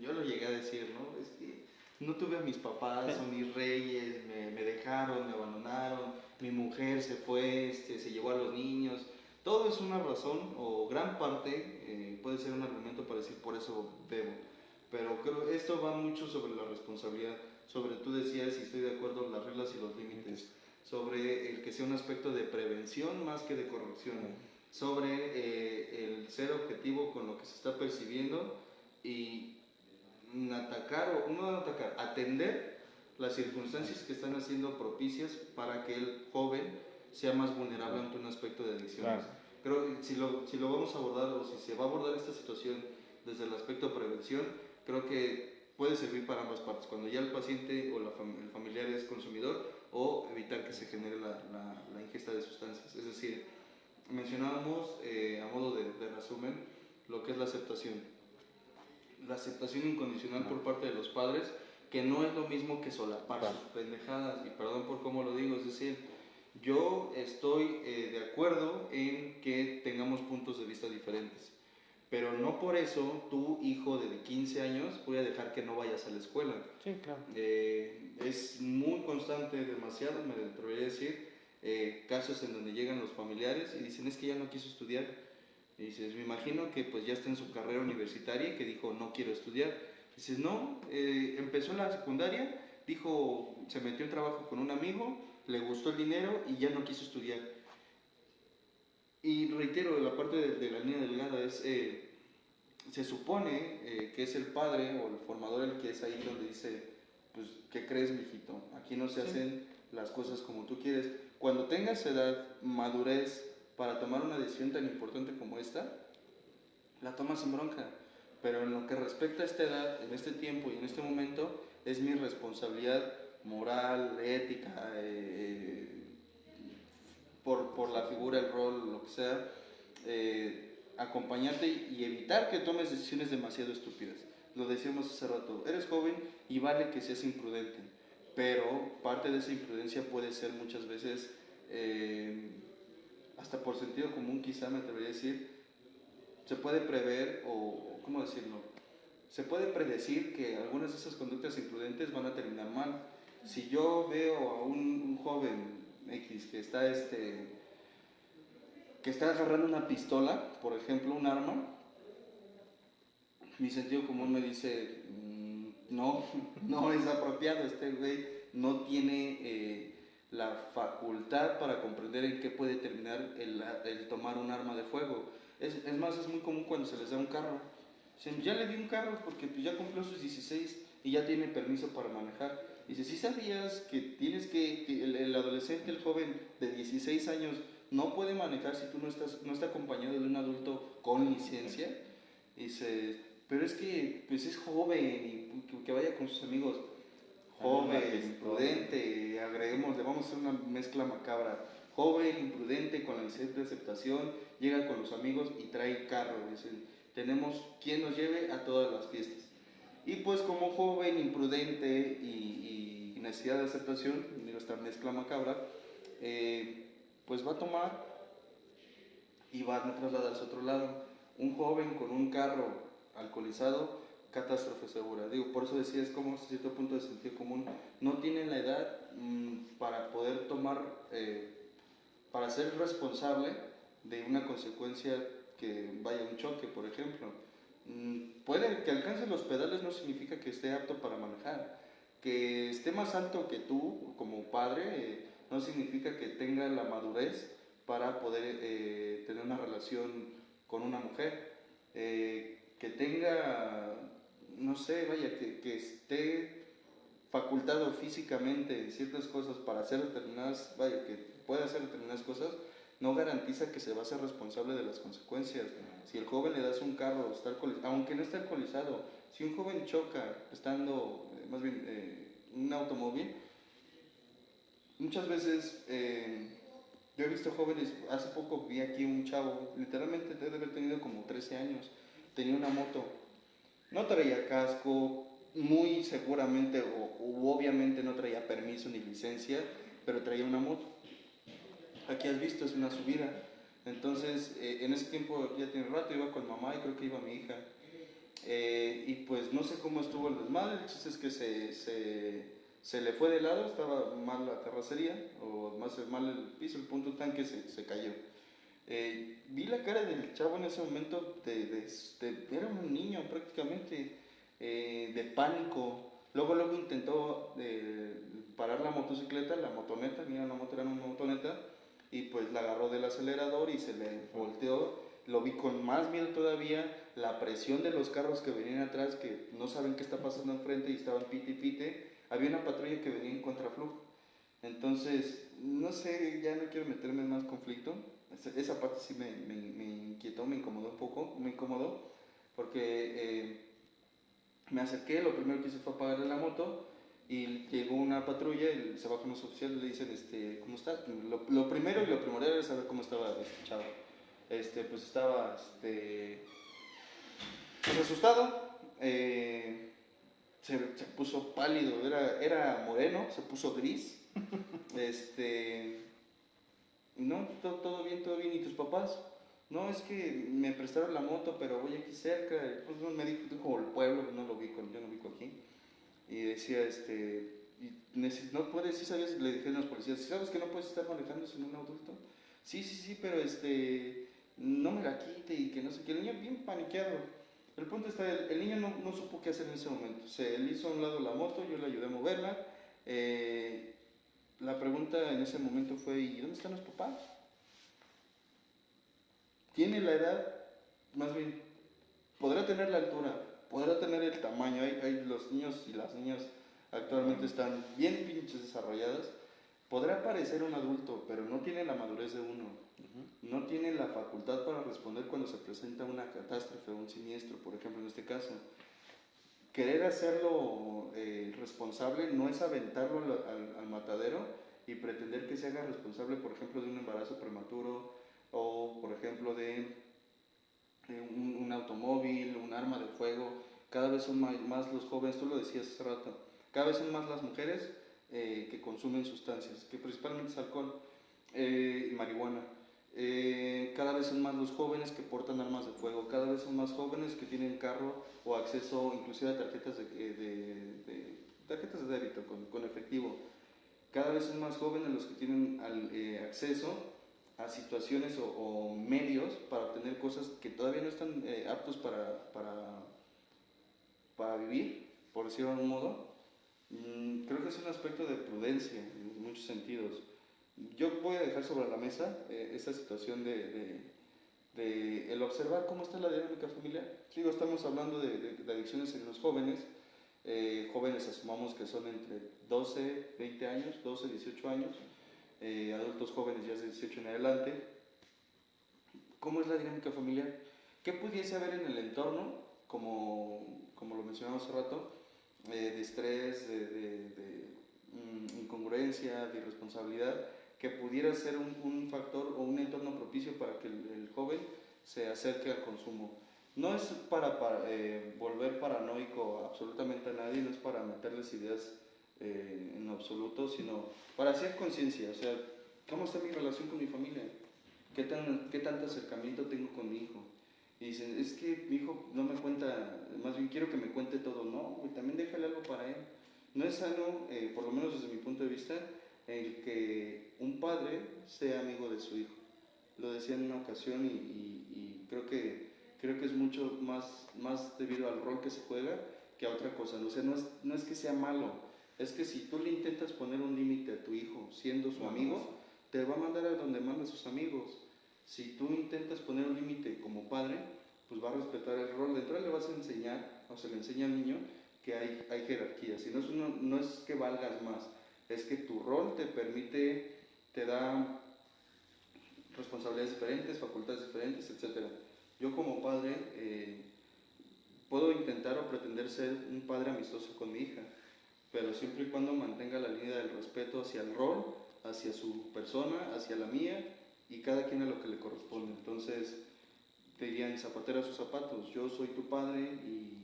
C: yo lo llegué a decir, ¿no? Es que no tuve a mis papás, son mis reyes, me dejaron, me abandonaron, mi mujer se fue, se llevó a los niños. Todo es una razón, o gran parte puede ser un argumento para decir por eso bebo. Pero creo que esto va mucho sobre la responsabilidad, sobre, tú decías, y estoy de acuerdo, las reglas y los límites, sobre el que sea un aspecto de prevención más que de corrección, sobre el ser objetivo con lo que se está percibiendo y atacar, o no atacar, atender las circunstancias que están haciendo propicias para que el joven sea más vulnerable ante un aspecto de adicciones. Creo que si lo vamos a abordar, o si se va a abordar esta situación desde el aspecto de prevención, creo que puede servir para ambas partes, cuando ya el paciente o el familiar es consumidor, o evitar que se genere la ingesta de sustancias. Es decir, mencionábamos a modo de resumen lo que es la aceptación. La aceptación incondicional por parte de los padres, que no es lo mismo que solapar sus pendejadas, y perdón por cómo lo digo, es decir, yo estoy de acuerdo en que tengamos puntos de vista diferentes, pero no por eso tu hijo de 15 años voy a dejar que no vayas a la escuela.
D: Sí, claro.
C: Es muy constante, demasiado, me atrevería a decir, casos en donde llegan los familiares y dicen, es que ya no quiso estudiar. Y dices, me imagino que pues ya está en su carrera universitaria y que dijo, no quiero estudiar. Dices, no, empezó en la secundaria, dijo, se metió en trabajo con un amigo, le gustó el dinero y ya no quiso estudiar. Y reitero, la parte de la línea delgada es, se supone que es el padre o el formador el que es ahí donde dice, pues, ¿qué crees, mijito? Aquí no se hacen las cosas como tú quieres. Cuando tengas edad, madurez, para tomar una decisión tan importante como esta, la tomas sin bronca. Pero en lo que respecta a esta edad, en este tiempo y en este momento, es mi responsabilidad moral, ética, por la figura, el rol, lo que sea, acompañarte y evitar que tomes decisiones demasiado estúpidas. Lo decíamos hace rato, eres joven y vale que seas imprudente, pero parte de esa imprudencia puede ser muchas veces, hasta por sentido común quizá me atrevería a decir, se puede prever, o ¿cómo decirlo? Se puede predecir que algunas de esas conductas imprudentes van a terminar mal. Si yo veo a un joven X que está agarrando una pistola, por ejemplo, un arma, mi sentido común me dice, no, no es apropiado, este güey no tiene la facultad para comprender en qué puede terminar el tomar un arma de fuego. Es más, es muy común cuando se les da un carro. Dicen, ya le di un carro porque pues, ya cumplió sus 16 y ya tiene permiso para manejar. Dice, ¿sí sabías que tienes que el adolescente, el joven de 16 años, no puede manejar si tú no está acompañado de un adulto con licencia? Dice, pero es que pues es joven y que vaya con sus amigos. Joven, imprudente, agreguemos, le vamos a hacer una mezcla macabra. Joven, imprudente, con la necesidad de aceptación, llega con los amigos y trae carro. Dicen, tenemos quien nos lleve a todas las fiestas. Y pues como joven, imprudente y necesidad de aceptación, digo, esta mezcla macabra, pues va a tomar y va a trasladarse a otro lado. Un joven con un carro alcoholizado, catástrofe segura. Digo, por eso decía, es como a cierto punto de sentido común. No tienen la edad para poder tomar, para ser responsable de una consecuencia que vaya un choque, por ejemplo. Puede que alcance los pedales, no significa que esté apto para manejar. Que esté más alto que tú como padre, no significa que tenga la madurez para poder tener una relación con una mujer. Que tenga, no sé, vaya, que esté facultado físicamente en ciertas cosas para hacer determinadas, vaya, que puede hacer determinadas cosas, no garantiza que se va a ser responsable de las consecuencias. Si el joven le das un carro, aunque no esté alcoholizado, si un joven choca estando, más bien, un automóvil, muchas veces yo he visto jóvenes, hace poco vi aquí un chavo, literalmente debe haber tenido como 13 años, tenía una moto, no traía casco, muy seguramente o obviamente no traía permiso ni licencia, pero traía una moto. Aquí has visto, es una subida. Entonces, en ese tiempo, ya tiene rato, iba con mamá y creo que iba mi hija. Y pues no sé cómo estuvo el desmadre, el chiste es que se le fue de lado, estaba mal la terracería, o más mal el piso, el punto tanque se cayó. Vi la cara del chavo en ese momento, era un niño prácticamente, de pánico. Luego intentó parar la motocicleta, la motoneta, mira, una moto era una motoneta, y pues la agarró del acelerador y se le volteó. Lo vi con más miedo todavía, la presión de los carros que venían atrás, que no saben qué está pasando enfrente y estaban pite y pite. Había una patrulla que venía en contraflujo. Entonces, no sé, ya no quiero meterme en más conflicto. Esa parte sí me inquietó, me incomodó un poco, me incomodó, porque me acerqué, lo primero que hice fue apagarle la moto, y llegó una patrulla y se bajan los oficiales y le dicen, ¿cómo estás? Lo primero y lo primordial era saber cómo estaba este chavo. Pues estaba pues asustado, se puso pálido, era moreno, se puso gris, no, todo bien, ¿y tus papás? No, es que me prestaron la moto, pero voy aquí cerca, pues me dijo el pueblo, yo no vivo aquí, y decía, no puedes, sí sabes, le dijeron a los policías, ¿sabes que no puedes estar manejando sin un adulto? Sí, pero no me la quite y que no sé qué, el niño bien paniqueado. El punto está, el niño no supo qué hacer en ese momento, se le hizo a un lado la moto, yo le ayudé a moverla. La pregunta en ese momento fue, ¿y dónde están los papás? Tiene la edad, más bien, podrá tener la altura, podrá tener el tamaño, los niños y las niñas actualmente están bien pinches desarrolladas, podrá parecer un adulto, pero no tiene la madurez de uno, no tiene la facultad para responder cuando se presenta una catástrofe o un siniestro, por ejemplo en este caso. Querer hacerlo responsable no es aventarlo al matadero y pretender que se haga responsable, por ejemplo, de un embarazo prematuro o, por ejemplo, de un automóvil, un arma de fuego. Cada vez son más los jóvenes, tú lo decías hace rato, cada vez son más las mujeres que consumen sustancias, que principalmente es alcohol y marihuana. Cada vez son más los jóvenes que portan armas de fuego, cada vez son más jóvenes que tienen carro o acceso inclusive a tarjetas tarjetas de débito con efectivo. Cada vez son más jóvenes los que tienen acceso a situaciones o medios para obtener cosas que todavía no están aptos para vivir, por decirlo de algún modo. Creo que es un aspecto de prudencia en muchos sentidos. Yo voy a dejar sobre la mesa esta situación de el observar cómo está la dinámica familiar. Digo, estamos hablando de adicciones en los jóvenes. Jóvenes asumamos que son entre 12, 20 años, 12, 18 años. Adultos jóvenes ya de 18 en adelante. ¿Cómo es la dinámica familiar? ¿Qué pudiese haber en el entorno, como lo mencionamos hace rato, de estrés, de incongruencia, de irresponsabilidad, que pudiera ser un factor o un entorno propicio para que el joven se acerque al consumo? No es para volver paranoico absolutamente a nadie, no es para meterles ideas en absoluto, sino para hacer conciencia. O sea, ¿cómo está mi relación con mi familia? ¿Qué tanto acercamiento tengo con mi hijo? Y dicen, es que mi hijo no me cuenta, más bien quiero que me cuente todo. No, también déjale algo para él. No es sano, por lo menos desde mi punto de vista, el que un padre sea amigo de su hijo. Lo decía en una ocasión y creo que es mucho más debido al rol que se juega que a otra cosa. O sea, no es que sea malo, es que si tú le intentas poner un límite a tu hijo siendo su amigo, te va a mandar a donde manda sus amigos. Si tú intentas poner un límite como padre, pues va a respetar el rol. De entrada le vas a enseñar, o se le enseña al niño, que hay jerarquías, y no es que valgas más, es que tu rol te permite, te da responsabilidades diferentes, facultades diferentes, etc. Yo como padre puedo intentar o pretender ser un padre amistoso con mi hija, pero siempre y cuando mantenga la línea del respeto hacia el rol, hacia su persona, hacia la mía, y cada quien a lo que le corresponde. Entonces, te dirían zapatero a sus zapatos, yo soy tu padre y...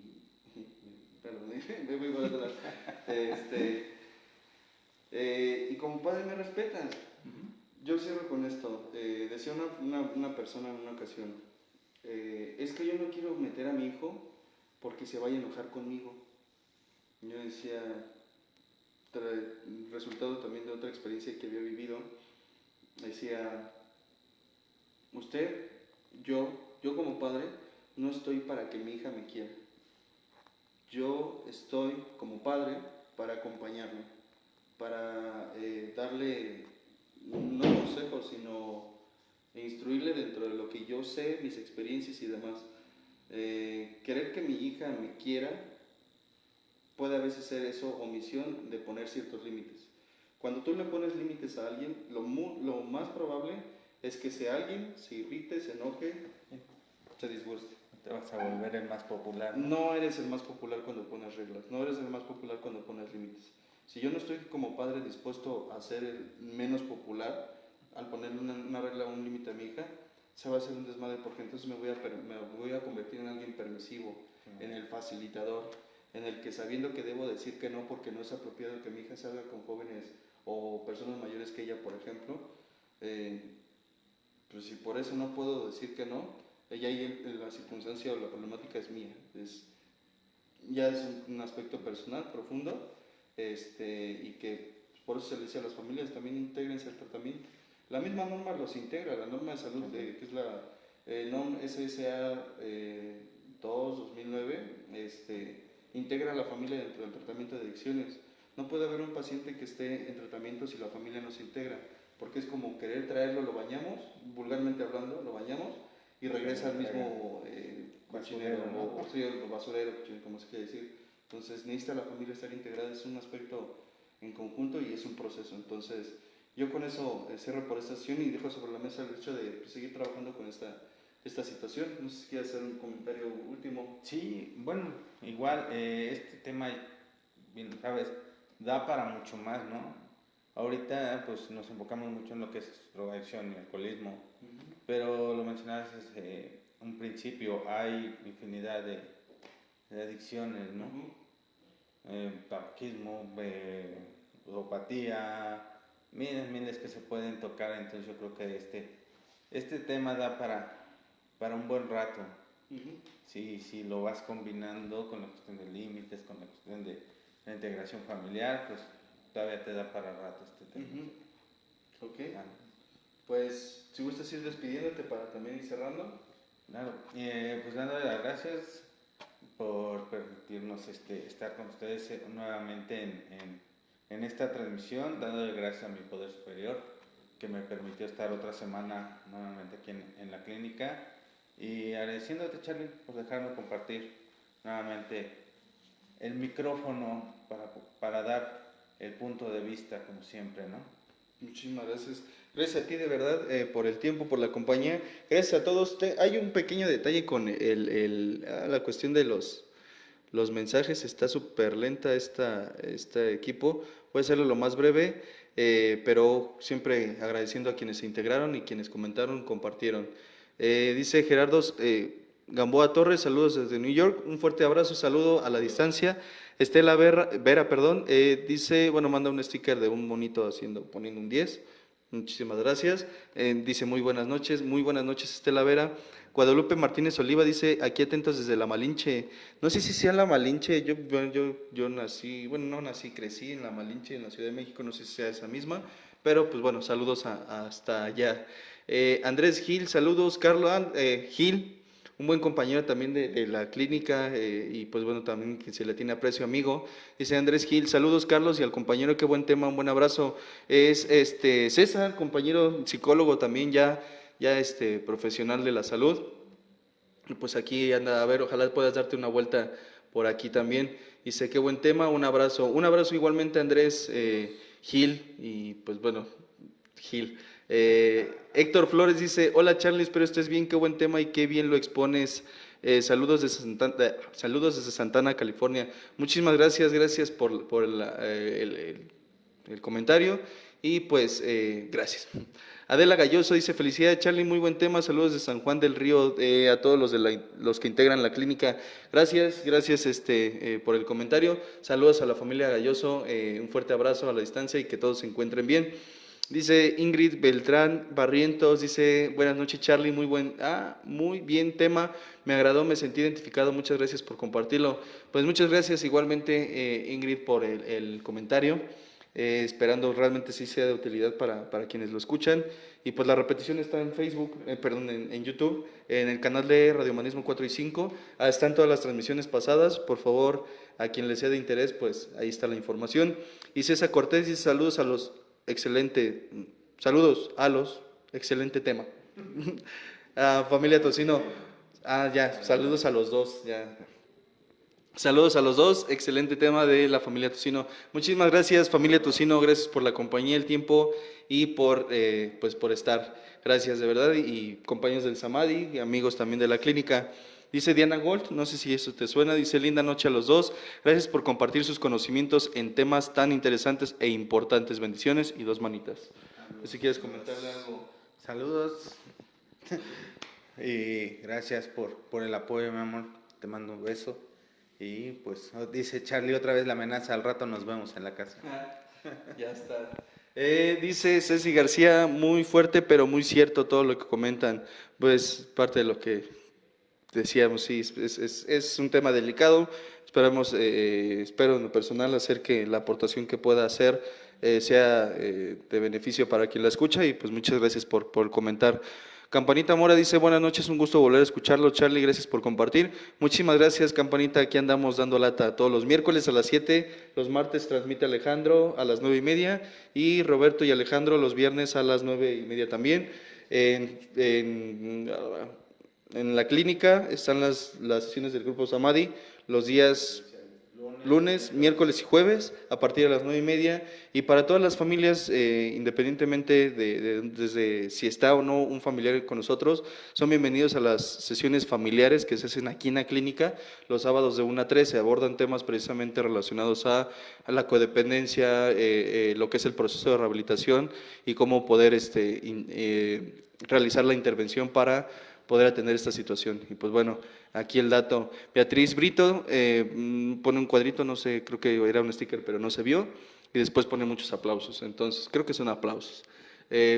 C: Perdón, me voy a atrás. Y como padre me respetan. Yo cierro con esto. Decía una persona en una ocasión, es que yo no quiero meter a mi hijo porque se vaya a enojar conmigo. Yo decía, resultado también de otra experiencia que había vivido, decía, yo como padre, no estoy para que mi hija me quiera. Yo estoy como padre para acompañarle, para darle no consejos, sino instruirle dentro de lo que yo sé, mis experiencias y demás. Querer que mi hija me quiera puede a veces ser eso omisión de poner ciertos límites. Cuando tú le pones límites a alguien, lo más probable es que ese alguien se irrite, se enoje, se disguste.
D: Te vas a volver el más popular.
C: No eres el más popular cuando pones reglas, no eres el más popular cuando pones límites. Si yo no estoy como padre dispuesto a ser el menos popular, al ponerle una regla o un límite a mi hija, se va a hacer un desmadre, porque entonces me voy a convertir en alguien permisivo, en el facilitador, en el que sabiendo que debo decir que no porque no es apropiado que mi hija salga con jóvenes o personas mayores que ella, por ejemplo, pues si por eso no puedo decir que no, ella y la circunstancia o la problemática es mía, ya es un aspecto personal, profundo, y que por eso se le dice a las familias, también intégrense al tratamiento. La misma norma los integra, la norma de salud, que es la NOM SSA 2-2009, integra a la familia dentro del tratamiento de adicciones. No puede haber un paciente que esté en tratamiento si la familia no se integra, porque es como querer traerlo, lo bañamos, vulgarmente hablando, lo bañamos, y regresa al mismo cochinero, o basurero, como se quiere decir. Entonces necesita la familia estar integrada, es un aspecto en conjunto y es un proceso. Entonces yo con eso cierro por esta sesión y dejo sobre la mesa el hecho de seguir trabajando con esta situación. No sé si quieres hacer un comentario último.
D: Sí, bueno, igual este tema, bien sabes, da para mucho más, ¿no? Ahorita pues nos enfocamos mucho en lo que es drogadicción y alcoholismo, pero lo mencionabas desde un principio, hay infinidad de adicciones, ¿no? Tabaquismo, ludopatía, miles que se pueden tocar. Entonces yo creo que este tema da para un buen rato. Si lo vas combinando con la cuestión de límites, con la cuestión de la integración familiar, pues todavía te da para rato este tema.
C: Ok. Pues si gustas ir despidiéndote para también ir cerrando.
D: Claro, pues dándole las gracias por permitirnos estar con ustedes nuevamente en esta transmisión, dándole gracias a mi poder superior que me permitió estar otra semana nuevamente aquí en la clínica, y agradeciéndote, Charlie, por dejarme compartir nuevamente el micrófono para dar el punto de vista como siempre, ¿no?
C: Muchísimas gracias. Gracias a ti de verdad por el tiempo, por la compañía. Gracias a todos. Hay un pequeño detalle con la cuestión de los mensajes. Está súper lenta este equipo. Voy a hacerlo lo más breve, pero siempre agradeciendo a quienes se integraron y quienes comentaron, compartieron. Dice Gerardo Gamboa Torres, saludos desde New York. Un fuerte abrazo, saludo a la distancia. Estela Vera, dice, manda un sticker de un monito poniendo un 10. Muchísimas gracias. Dice muy buenas noches Estela Vera. Guadalupe Martínez Oliva dice, aquí atentos desde La Malinche. No sé si sea La Malinche, yo nací, crecí en La Malinche, en la Ciudad de México, no sé si sea esa misma, pero pues bueno, saludos hasta allá. Andrés Gil, saludos. Carlos Gil, un buen compañero también de la clínica, y pues bueno, también que se le tiene aprecio, amigo. Dice Andrés Gil, saludos Carlos, y al compañero, qué buen tema, un buen abrazo. Es César, compañero psicólogo también, ya profesional de la salud. Y pues aquí anda, a ver, ojalá puedas darte una vuelta por aquí también. Dice, qué buen tema, un abrazo igualmente a Andrés Gil, y pues bueno, Gil. Héctor Flores dice, hola Charlie, espero estés bien, qué buen tema y qué bien lo expones. Saludos desde Santana, California. Muchísimas gracias por el comentario y pues gracias. Adela Galloso dice, felicidades Charlie, muy buen tema, saludos de San Juan del Río, a todos los que integran la clínica. Gracias por el comentario. Saludos a la familia Galloso, un fuerte abrazo a la distancia y que todos se encuentren bien. Dice Ingrid Beltrán Barrientos, dice, buenas noches Charlie, muy bien tema, me agradó, me sentí identificado, muchas gracias por compartirlo. Pues muchas gracias igualmente Ingrid por el comentario, esperando realmente sí sea de utilidad para quienes lo escuchan. Y pues la repetición está en Facebook, en YouTube, en el canal de Radio Humanismo 4 y 5, están todas las transmisiones pasadas, por favor, a quien les sea de interés, pues ahí está la información. Y César Cortés dice, saludos a los... excelente tema. Familia Tocino, saludos a los dos, saludos a los dos, excelente tema de la familia Tocino. Muchísimas gracias familia Tocino, gracias por la compañía, el tiempo y por estar, gracias de verdad, y compañeros del Samadhi y amigos también de la clínica. Dice Diana Gold, no sé si eso te suena, dice, linda noche a los dos, gracias por compartir sus conocimientos en temas tan interesantes e importantes, bendiciones y 2 manitas. Si quieres comentarle algo.
D: Saludos y gracias por el apoyo, mi amor, te mando un beso. Y pues dice Charlie otra vez la amenaza, al rato nos vemos en la casa.
C: Ya está. Dice Ceci García, muy fuerte pero muy cierto todo lo que comentan, pues parte de lo que... decíamos, sí, es un tema delicado, espero en lo personal hacer que la aportación que pueda hacer sea de beneficio para quien la escucha y pues muchas gracias por comentar. Campanita Mora dice, buenas noches, un gusto volver a escucharlo, Charlie, gracias por compartir. Muchísimas gracias, Campanita, aquí andamos dando lata todos los miércoles a las 7, los martes transmite Alejandro a las 9:30 y Roberto y Alejandro los viernes a las 9:30 también. En la clínica están las sesiones del Grupo Samadhi los días lunes, miércoles y jueves a partir de las 9:30 y para todas las familias, independientemente desde si está o no un familiar con nosotros, son bienvenidos a las sesiones familiares que se hacen aquí en la clínica los sábados de 1 a 3, se abordan temas precisamente relacionados a la codependencia, lo que es el proceso de rehabilitación y cómo poder realizar la intervención para poder atender esta situación. Y pues bueno, aquí el dato. Beatriz Brito pone un cuadrito, no sé, creo que era un sticker, pero no se vio, y después pone muchos aplausos, entonces creo que son aplausos.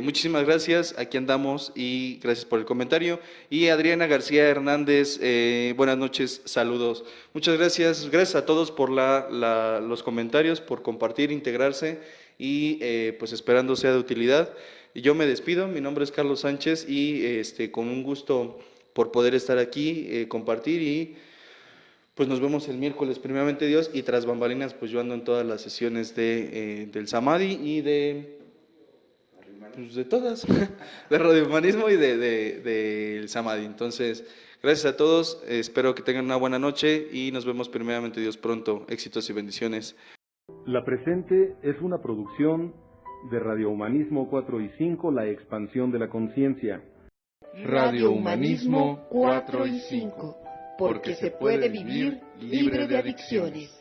C: Muchísimas gracias, aquí andamos y gracias por el comentario. Y Adriana García Hernández, buenas noches, saludos. Muchas gracias a todos por los comentarios, por compartir, integrarse y pues esperando sea de utilidad. Yo me despido, mi nombre es Carlos Sánchez y con un gusto por poder estar aquí, compartir y pues nos vemos el miércoles, primeramente Dios, y tras bambalinas pues yo ando en todas las sesiones del Samadhi y de todas, de Radio Humanismo y del Samadhi. Entonces, gracias a todos, espero que tengan una buena noche y nos vemos primeramente Dios pronto, éxitos y bendiciones.
A: La presente es una producción de Radio Humanismo 4 y 5, la expansión de la conciencia.
B: Radio Humanismo 4 y 5, porque se puede vivir libre de adicciones.